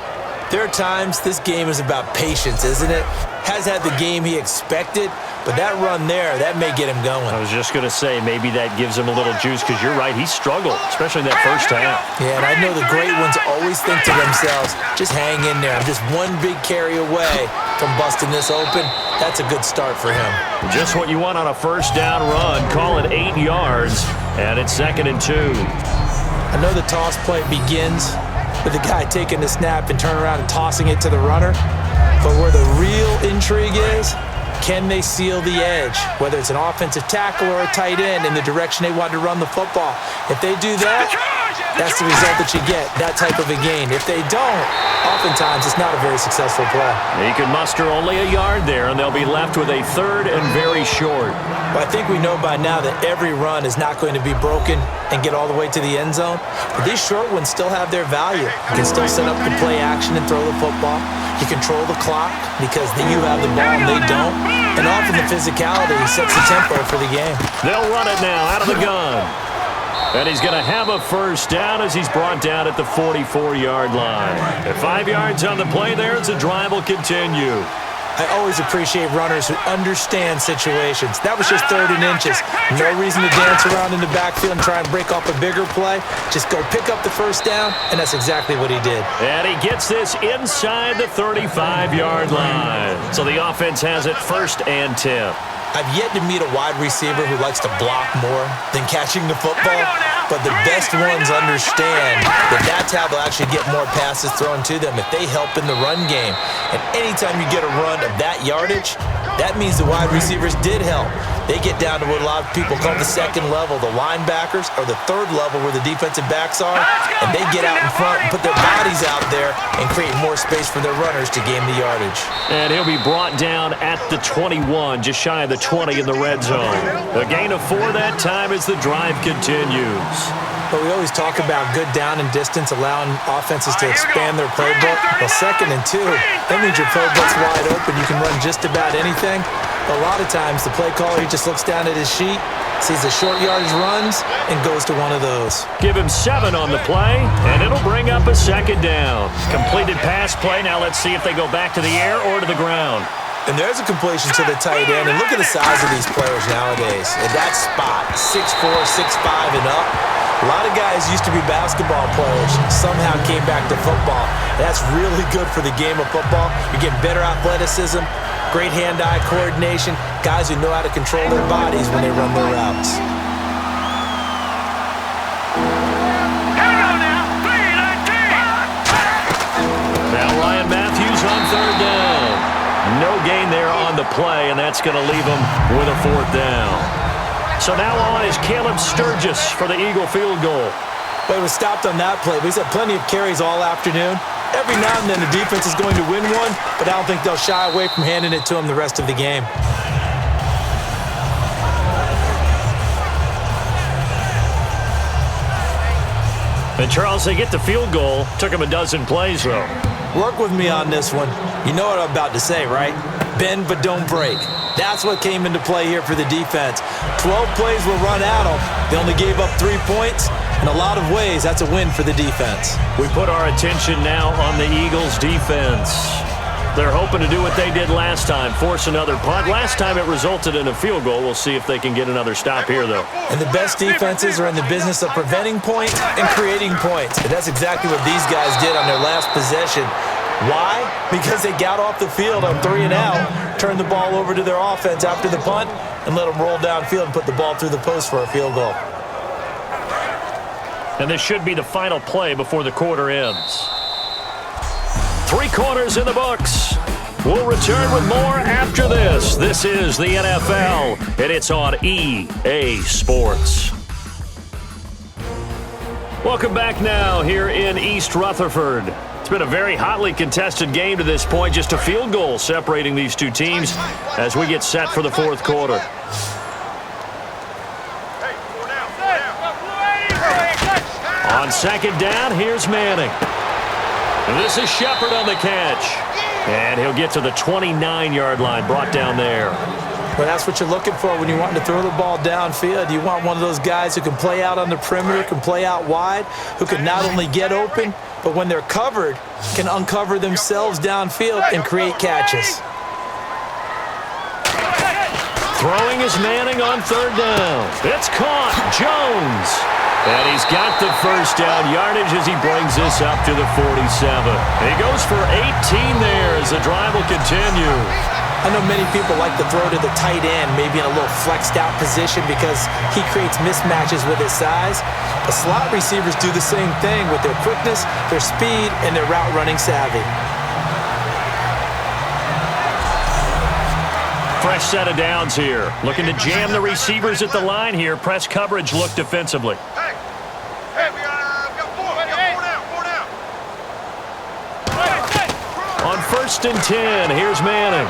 there are times this game is about patience, isn't it? Has had the game he expected, but that run there, that may get him going. I was just going to say, maybe that gives him a little juice, because you're right, he struggled, especially in that first half. Yeah, and I know the great ones always think to themselves, just hang in there. I'm just one big carry away from busting this open. That's a good start for him. Just what you want on a first down run. Call it 8 yards, and it's 2nd and 2. I know the toss play begins with the guy taking the snap and turning around and tossing it to the runner. But where the real intrigue is, can they seal the edge? Whether it's an offensive tackle or a tight end in the direction they want to run the football. If they do that, that's the result that you get, that type of a gain. If they don't, oftentimes it's not a very successful play. He can muster only a yard there, and they'll be left with a 3rd and very short. Well, I think we know by now that every run is not going to be broken and get all the way to the end zone. But these short ones still have their value. You can still set up the play action and throw the football. You control the clock because then you have the ball and they don't. And often the physicality sets the tempo for the game. They'll run it now out of the gun. And he's going to have a first down as he's brought down at the 44-yard line. At 5 yards on the play there, the drive will continue. I always appreciate runners who understand situations. That was just 3rd and inches. No reason to dance around in the backfield and try and break off a bigger play. Just go pick up the first down, and that's exactly what he did. And he gets this inside the 35-yard line. So the offense has it 1st and 10. I've yet to meet a wide receiver who likes to block more than catching the football, but the best ones understand that that's how they'll actually get more passes thrown to them if they help in the run game. And anytime you get a run of that yardage, that means the wide receivers did help. They get down to what a lot of people call the 2nd level, the linebackers, or the 3rd level where the defensive backs are, and they get out in front and put their bodies out there and create more space for their runners to gain the yardage. And he'll be brought down at the 21, just shy of the 20 in the red zone. A gain of 4 that time as the drive continues. But we always talk about good down and distance, allowing offenses to expand their playbook. Well, 2nd and 2, that means your playbook's wide open. You can run just about anything. But a lot of times, the play caller, he just looks down at his sheet, sees the short yardage runs, and goes to one of those. Give him 7 on the play, and it'll bring up a 2nd down. Completed pass play. Now let's see if they go back to the air or to the ground. And there's a completion to the tight end. And look at the size of these players nowadays. In that spot, 6'4", 6'5", and up. A lot of guys used to be basketball players, somehow came back to football. That's really good for the game of football. You're getting better athleticism, great hand-eye coordination, guys who know how to control their bodies when they run their routes. Now Ryan Matthews on 3rd down. No gain there on the play, and that's going to leave him with a 4th down. So now on is Caleb Sturgis for the Eagle field goal. But it was stopped on that play. But he's had plenty of carries all afternoon. Every now and then the defense is going to win one, but I don't think they'll shy away from handing it to him the rest of the game. And Charles, they get the field goal. Took him a dozen plays, though. Work with me on this one. You know what I'm about to say, right? Bend but don't break. That's what came into play here for the defense. 12 plays were run at them. They only gave up 3 points. In a lot of ways, that's a win for the defense. We put our attention now on the Eagles' defense. They're hoping to do what they did last time, force another punt. Last time it resulted in a field goal. We'll see if they can get another stop here, though. And the best defenses are in the business of preventing points and creating points. And that's exactly what these guys did on their last possession. Why? Because they got off the field on 3 and out, turned the ball over to their offense after the punt, and let them roll downfield and put the ball through the post for a field goal. And this should be the final play before the quarter ends. 3 quarters in the books. We'll return with more after this. This is the NFL, and it's on EA Sports. Welcome back now here in East Rutherford. It's been a very hotly contested game to this point. Just a field goal separating these two teams as we get set for the 4th quarter. On 2nd down, here's Manning. This is Shepard on the catch. And he'll get to the 29-yard line, brought down there. Well, that's what you're looking for when you want to throw the ball downfield. You want one of those guys who can play out on the perimeter, can play out wide, who can not only get open, but when they're covered, can uncover themselves downfield and create catches. Throwing is Manning on 3rd down. It's caught. Jones. And he's got the first down yardage as he brings this up to the 47. And he goes for 18 there as the drive will continue. I know many people like to throw to the tight end, maybe in a little flexed out position because he creates mismatches with his size. But slot receivers do the same thing with their quickness, their speed, and their route running savvy. Fresh set of downs here. Looking to jam the receivers at the line here. Press coverage look defensively. We got 4 now. On 1st and 10, here's Manning.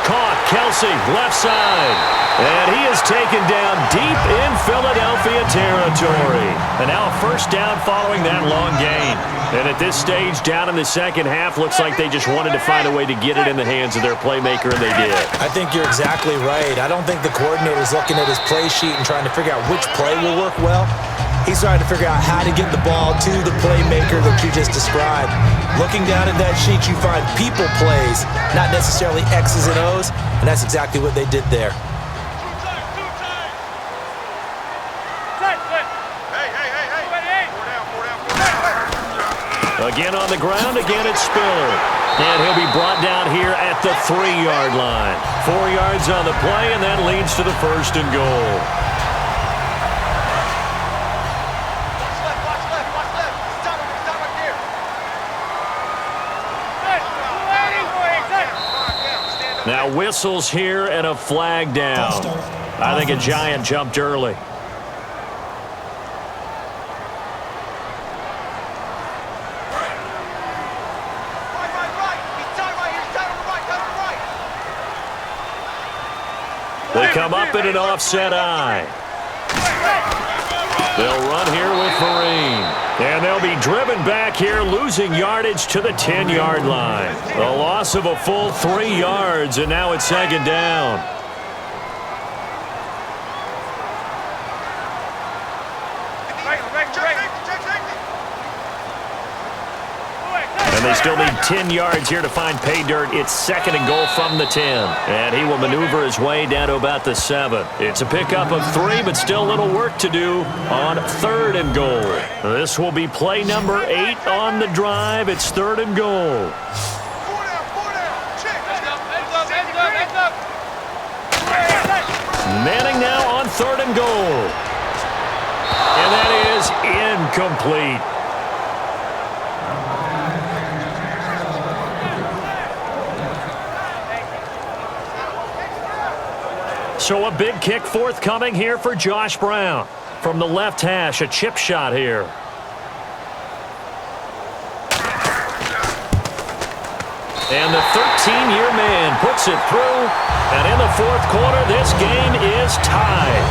caught. Kelsey, left side. And he is taken down deep in Philadelphia territory. And now a first down following that long gain. And at this stage, down in the second half, looks like they just wanted to find a way to get it in the hands of their playmaker, and they did. I think you're exactly right. I don't think the coordinator's looking at his play sheet and trying to figure out which play will work well. He's trying to figure out how to get the ball to the playmaker that you just described. Looking down at that sheet, you find people plays, not necessarily X's and O's, and that's exactly what they did there. Again on the ground, again it's Spiller. And he'll be brought down here at the 3-yard line. 4 yards on the play, and that leads to the first and goal. Now whistles here and a flag down. I think a Giant jumped early. They come up in an offset eye. They'll run here with Vereen. And they'll be driven back here, losing yardage to the 10-yard line. A loss of a full 3 yards, and now it's second down. And they still need 10 yards here to find pay dirt. It's second and goal from the 10. And he will maneuver his way down to about the 7. It's a pickup of 3, but still a little work to do on third and goal. This will be play number 8 on the drive. It's third and goal. Manning now on third and goal. And that is incomplete. So a big kick forthcoming here for Josh Brown. From the left hash, a chip shot here. And the 13-year man puts it through. And in the fourth quarter, this game is tied.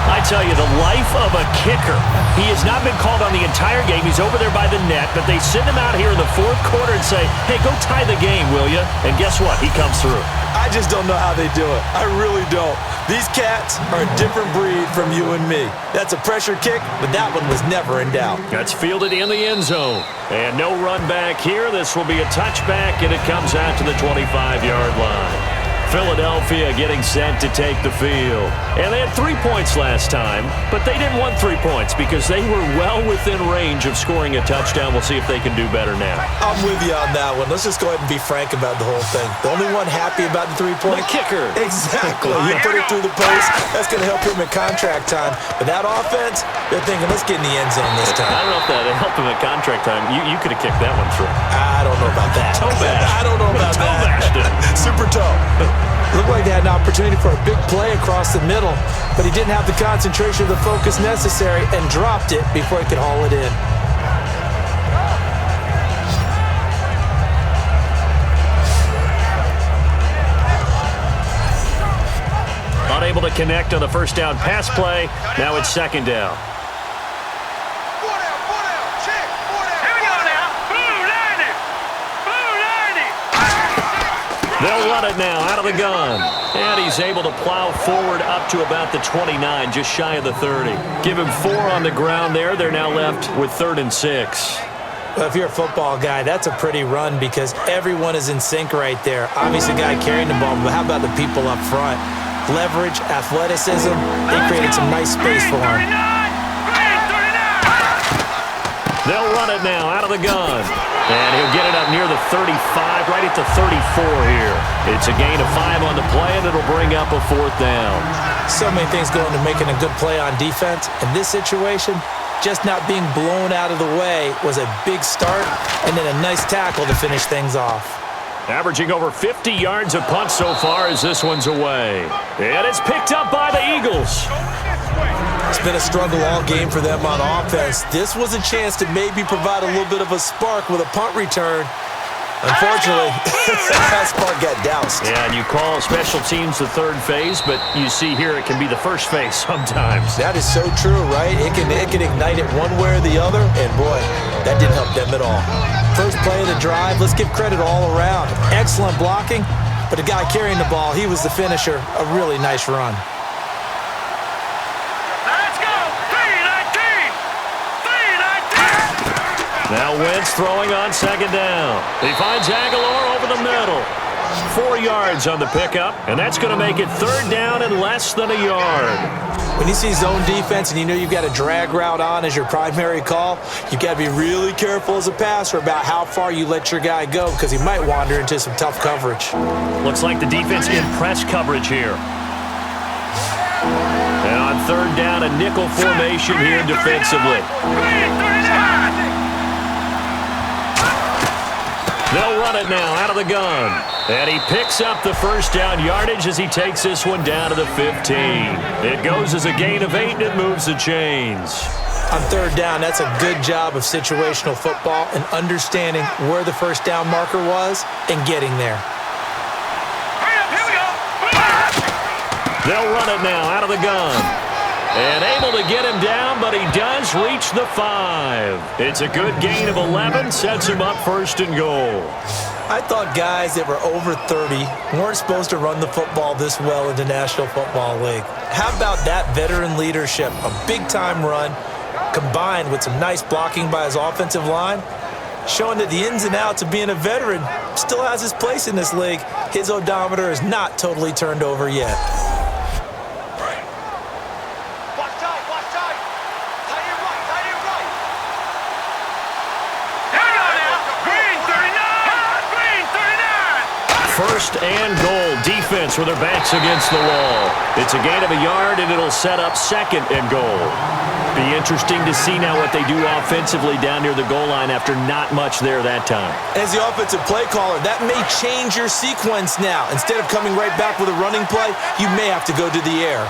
I tell you, the life of a kicker. He has not been called on the entire game. He's over there by the net, but they send him out here in the fourth quarter and say, hey, go tie the game, will you? And guess what? He comes through. I just don't know how they do it. I really don't. These cats are a different breed from you and me. That's a pressure kick, but that one was never in doubt. That's fielded in the end zone. And no run back here. This will be a touchback, and it comes out to the 25-yard line. Philadelphia getting set to take the field. And they had 3 points last time, but they didn't want 3 points because they were well within range of scoring a touchdown. We'll see if they can do better now. I'm with you on that one. Let's just go ahead and be frank about the whole thing. The only one happy about the 3 points? The kicker. Exactly. You put it through the post. That's going to help him in contract time. But that offense, they're thinking, let's get in the end zone this time. I don't know if that helped him at contract time. You could have kicked that one through. I don't know about that. Toe bash. I don't know about toe that. Bashed it. Super toe. Looked like they had an opportunity for a big play across the middle, but he didn't have the concentration or the focus necessary and dropped it before he could haul it in. Unable to connect on the first down pass play. Now it's second down. They'll run it now out of the gun. And he's able to plow forward up to about the 29, just shy of the 30. Give him 4 on the ground there. They're now left with 3rd and 6. Well, if you're a football guy, that's a pretty run because everyone is in sync right there. Obviously, the guy carrying the ball, but how about the people up front? Leverage, athleticism, they created some nice space for him. They'll run it now out of the gun. And he'll get it up near the 35, right at the 34 here. It's a gain of 5 on the play, and it'll bring up a 4th down. So many things go into making a good play on defense. In this situation, just not being blown out of the way was a big start, and then a nice tackle to finish things off. Averaging over 50 yards a punt so far as this one's away. And it's picked up by the Eagles. It's been a struggle all game for them on offense. This was a chance to maybe provide a little bit of a spark with a punt return. Unfortunately, that spark got doused. Yeah, and you call special teams the third phase, but you see here it can be the first phase sometimes. That is so true, right? It can ignite it one way or the other, and boy, that didn't help them at all. First play of the drive, let's give credit all around. Excellent blocking, but the guy carrying the ball, he was the finisher. A really nice run. Let's go! 3-19! 3-19! Now Wentz throwing on second down. He finds Aguilar over the middle. 4 yards on the pickup, and that's going to make it third down and less than a yard. When you see zone defense and you know you've got a drag route on as your primary call, you've got to be really careful as a passer about how far you let your guy go because he might wander into some tough coverage. Looks like the defense in press coverage here. And on third down, a nickel formation here defensively. They'll run it now out of the gun. And he picks up the first down yardage as he takes this one down to the 15. It goes as a gain of 8, and it moves the chains. On third down, that's a good job of situational football and understanding where the first down marker was and getting there. They'll run it now out of the gun. And able to get him down, but he does reach the 5. It's a good gain of 11, sets him up first and goal. I thought guys that were over 30 weren't supposed to run the football this well in the National Football League. How about that veteran leadership? A big-time run combined with some nice blocking by his offensive line, showing that the ins and outs of being a veteran still has his place in this league. His odometer is not totally turned over yet. First and goal, defense with their backs against the wall. It's a gain of a yard, and it'll set up second and goal. Be interesting to see now what they do offensively down near the goal line after not much there that time. As the offensive play caller, that may change your sequence now. Instead of coming right back with a running play, you may have to go to the air.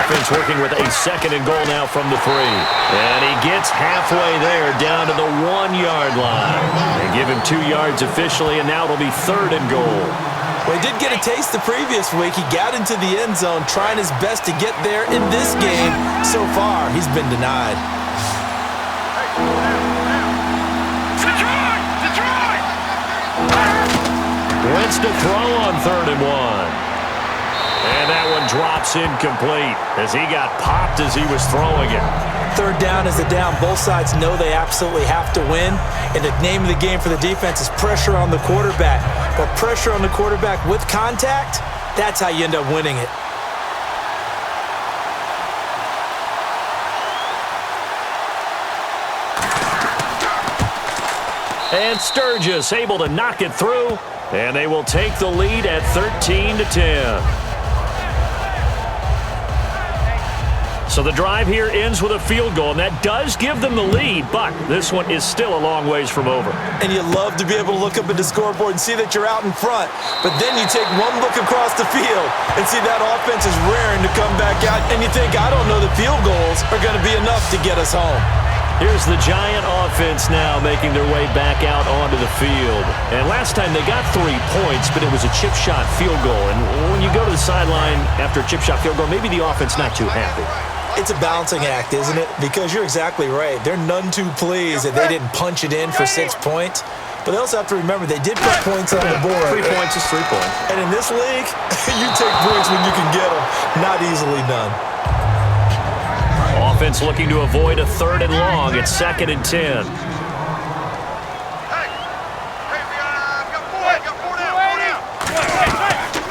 Offense working with a second and goal now from the 3. And he gets halfway there down to the 1-yard line. They give him 2 yards officially, and now it'll be third and goal. Well, he did get a taste the previous week. He got into the end zone trying his best to get there in this game. So far, he's been denied. Detroit! Wentz to throw on third and 1. And that one drops incomplete as he got popped as he was throwing it. Third down is the down. Both sides know they absolutely have to win. And the name of the game for the defense is pressure on the quarterback. But pressure on the quarterback with contact, that's how you end up winning it. And Sturgis able to knock it through. And they will take the lead at 13-10. So the drive here ends with a field goal, and that does give them the lead, but this one is still a long ways from over. And you love to be able to look up at the scoreboard and see that you're out in front, but then you take one look across the field and see that offense is raring to come back out, and you think, I don't know, the field goals are going to be enough to get us home. Here's the Giant offense now making their way back out onto the field. And last time they got 3 points, but it was a chip shot field goal. And when you go to the sideline after a chip shot field goal, maybe the offense not too happy. It's a balancing act, isn't it? Because you're exactly right. They're none too pleased that they didn't punch it in for 6 points. But they also have to remember they did put points on the board. 3 points is 3 points. And in this league, you take points when you can get them. Not easily done. Offense looking to avoid a third and long. It's 2nd and 10.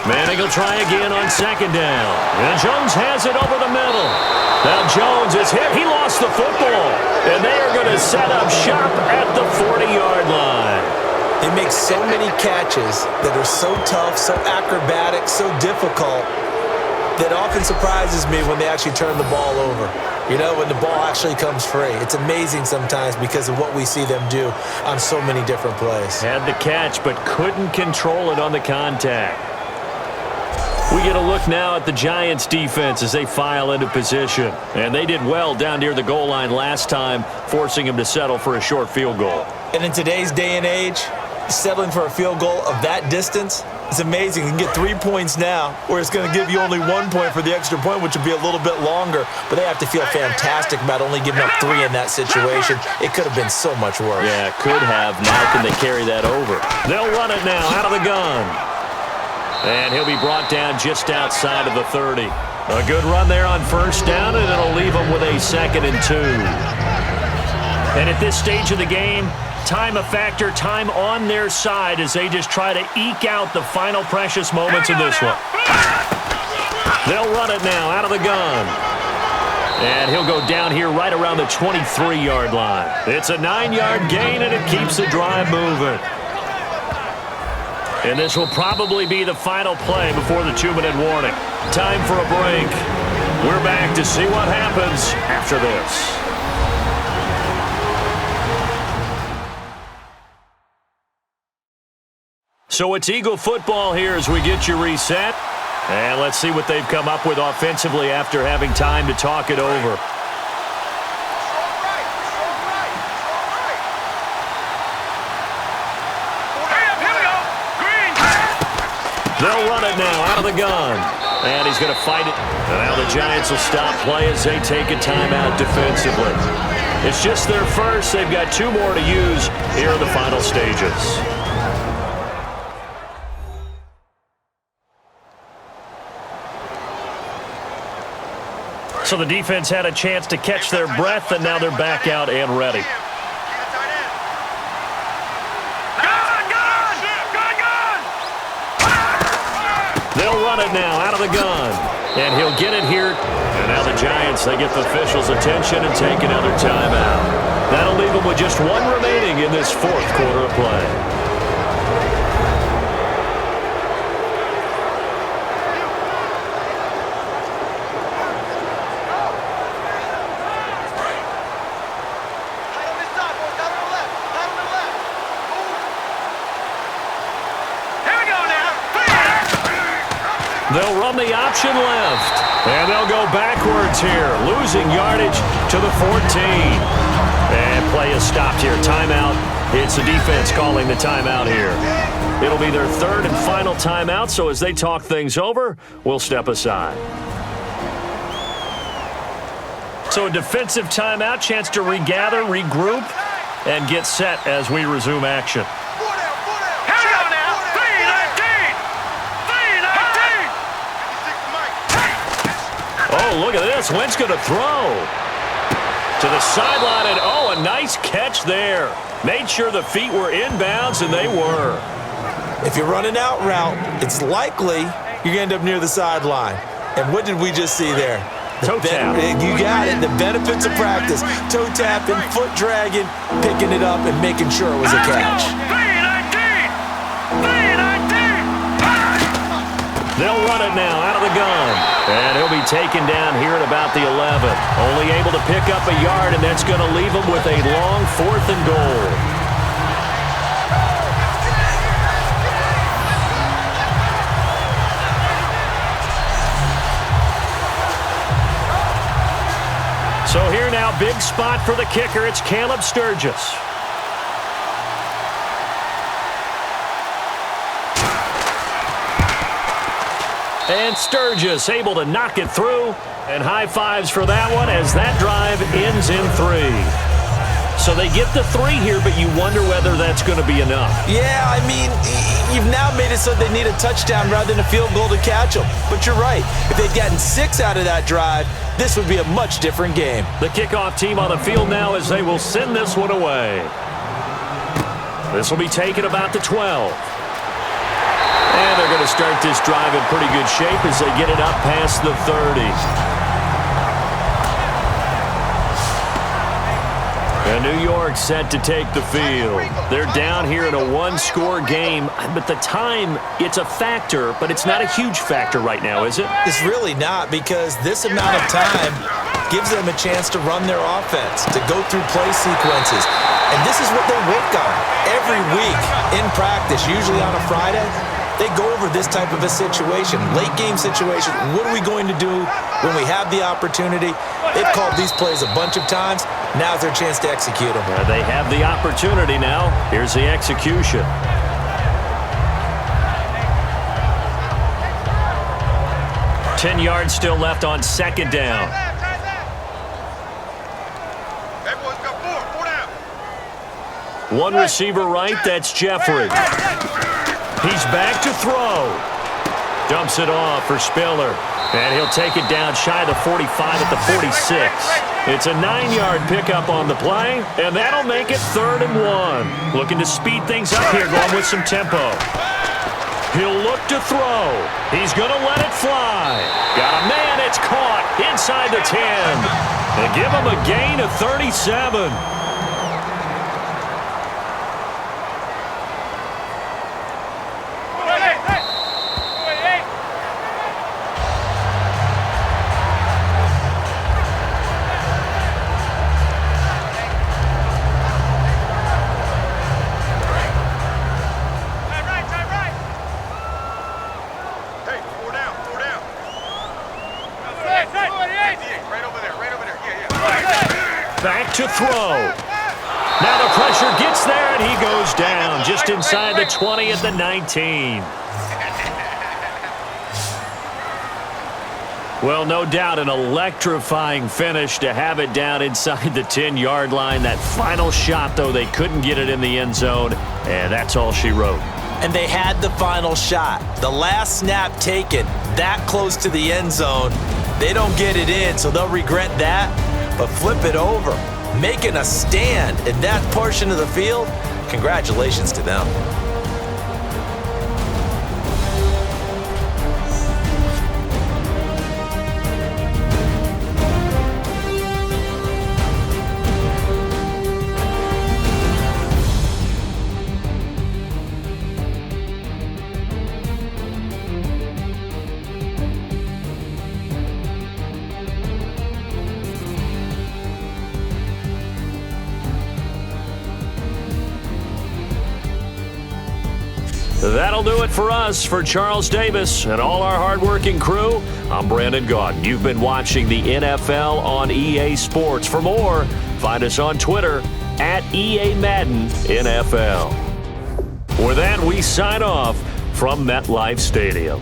Manning will try again on second down. And Jones has it over the middle. Now Jones is hit. He lost the football. And they are going to set up shop at the 40-yard line. They make so many catches that are so tough, so acrobatic, so difficult, that often surprises me when they actually turn the ball over. You know, when the ball actually comes free. It's amazing sometimes because of what we see them do on so many different plays. Had the catch, but couldn't control it on the contact. We get a look now at the Giants' defense as they file into position. And they did well down near the goal line last time, forcing him to settle for a short field goal. And in today's day and age, settling for a field goal of that distance is amazing. You can get 3 points now, where it's going to give you only 1 point for the extra point, which would be a little bit longer. But they have to feel fantastic about only giving up 3 in that situation. It could have been so much worse. Yeah, could have. Now can they carry that over? They'll run it now out of the gun. And he'll be brought down just outside of the 30. A good run there on first down, and it'll leave them with a 2nd and 2. And at this stage of the game, time a factor, time on their side as they just try to eke out the final precious moments of this one. They'll run it now out of the gun. And he'll go down here right around the 23-yard line. It's a 9-yard gain, and it keeps the drive moving. And this will probably be the final play before the 2-minute warning. Time for a break. We're back to see what happens after this. So it's Eagle football here as we get you reset. And let's see what they've come up with offensively after having time to talk it over. They'll run it now out of the gun. And he's going to fight it. And now the Giants will stop play as they take a timeout defensively. It's just their first. They've got 2 more to use here in the final stages. So the defense had a chance to catch their breath, and now they're back out and ready. They'll run it now out of the gun. And he'll get it here. And now the Giants, they get the officials' attention and take another timeout. That'll leave them with just 1 remaining in this 4th quarter of play. They'll run the option left. And they'll go backwards here, losing yardage to the 14. And play is stopped here. Timeout. It's the defense calling the timeout here. It'll be their 3rd and final timeout, so as they talk things over, we'll step aside. So a defensive timeout, chance to regather, regroup, and get set as we resume action. Oh, look at this. Wentz going to throw to the sideline, and oh, a nice catch there. Made sure the feet were inbounds, and they were. If you're running out route, it's likely you're going to end up near the sideline. And what did we just see there? Toe tap. You got it. The benefits of practice. Toe tapping, foot dragging, picking it up, and making sure it was a catch. They'll run it now out of the gun. And he'll be taken down here at about the 11. Only able to pick up a yard, and that's going to leave him with a long 4th and goal. So here now, big spot for the kicker. It's Caleb Sturgis. And Sturgis able to knock it through. And high fives for that one as that drive ends in 3. So they get the 3 here, but you wonder whether that's going to be enough. Yeah, I mean, you've now made it so they need a touchdown rather than a field goal to catch them. But you're right. If they'd gotten 6 out of that drive, this would be a much different game. The kickoff team on the field now as they will send this one away. This will be taken about the 12. And they're going to start this drive in pretty good shape as they get it up past the 30. And New York set to take the field. They're down here in a 1-score game, but the time, it's a factor, but it's not a huge factor right now, is it? It's really not, because this amount of time gives them a chance to run their offense, to go through play sequences. And this is what they work on every week in practice, usually on a Friday. they go over this type of a situation, late game situation. What are we going to do when we have the opportunity? They've called these plays a bunch of times. Now's their chance to execute them. They have the opportunity now. Here's the execution. Ten yards still left on second down. One receiver right, that's Jeffrey. He's back to throw. Dumps it off for Spiller. And he'll take it down shy of the 45 at the 46. It's a 9-yard pickup on the play, and that'll make it 3rd and 1. Looking to speed things up here, going with some tempo. He'll look to throw. He's going to let it fly. Got a man, it's caught inside the 10. And give him a gain of 37. Back to throw. Now the pressure gets there, and he goes down just inside the 20 at the 19. Well, no doubt an electrifying finish to have it down inside the 10-yard line. That final shot, though, they couldn't get it in the end zone, and that's all she wrote. And they had the final shot. The last snap taken that close to the end zone. They don't get it in, so they'll regret that. But flip it over, making a stand in that portion of the field, congratulations to them. That'll do it for us. For Charles Davis and all our hardworking crew, I'm Brandon Gaudin. You've been watching the NFL on EA Sports. For more, find us on Twitter at EA Madden NFL. With that, we sign off from MetLife Stadium.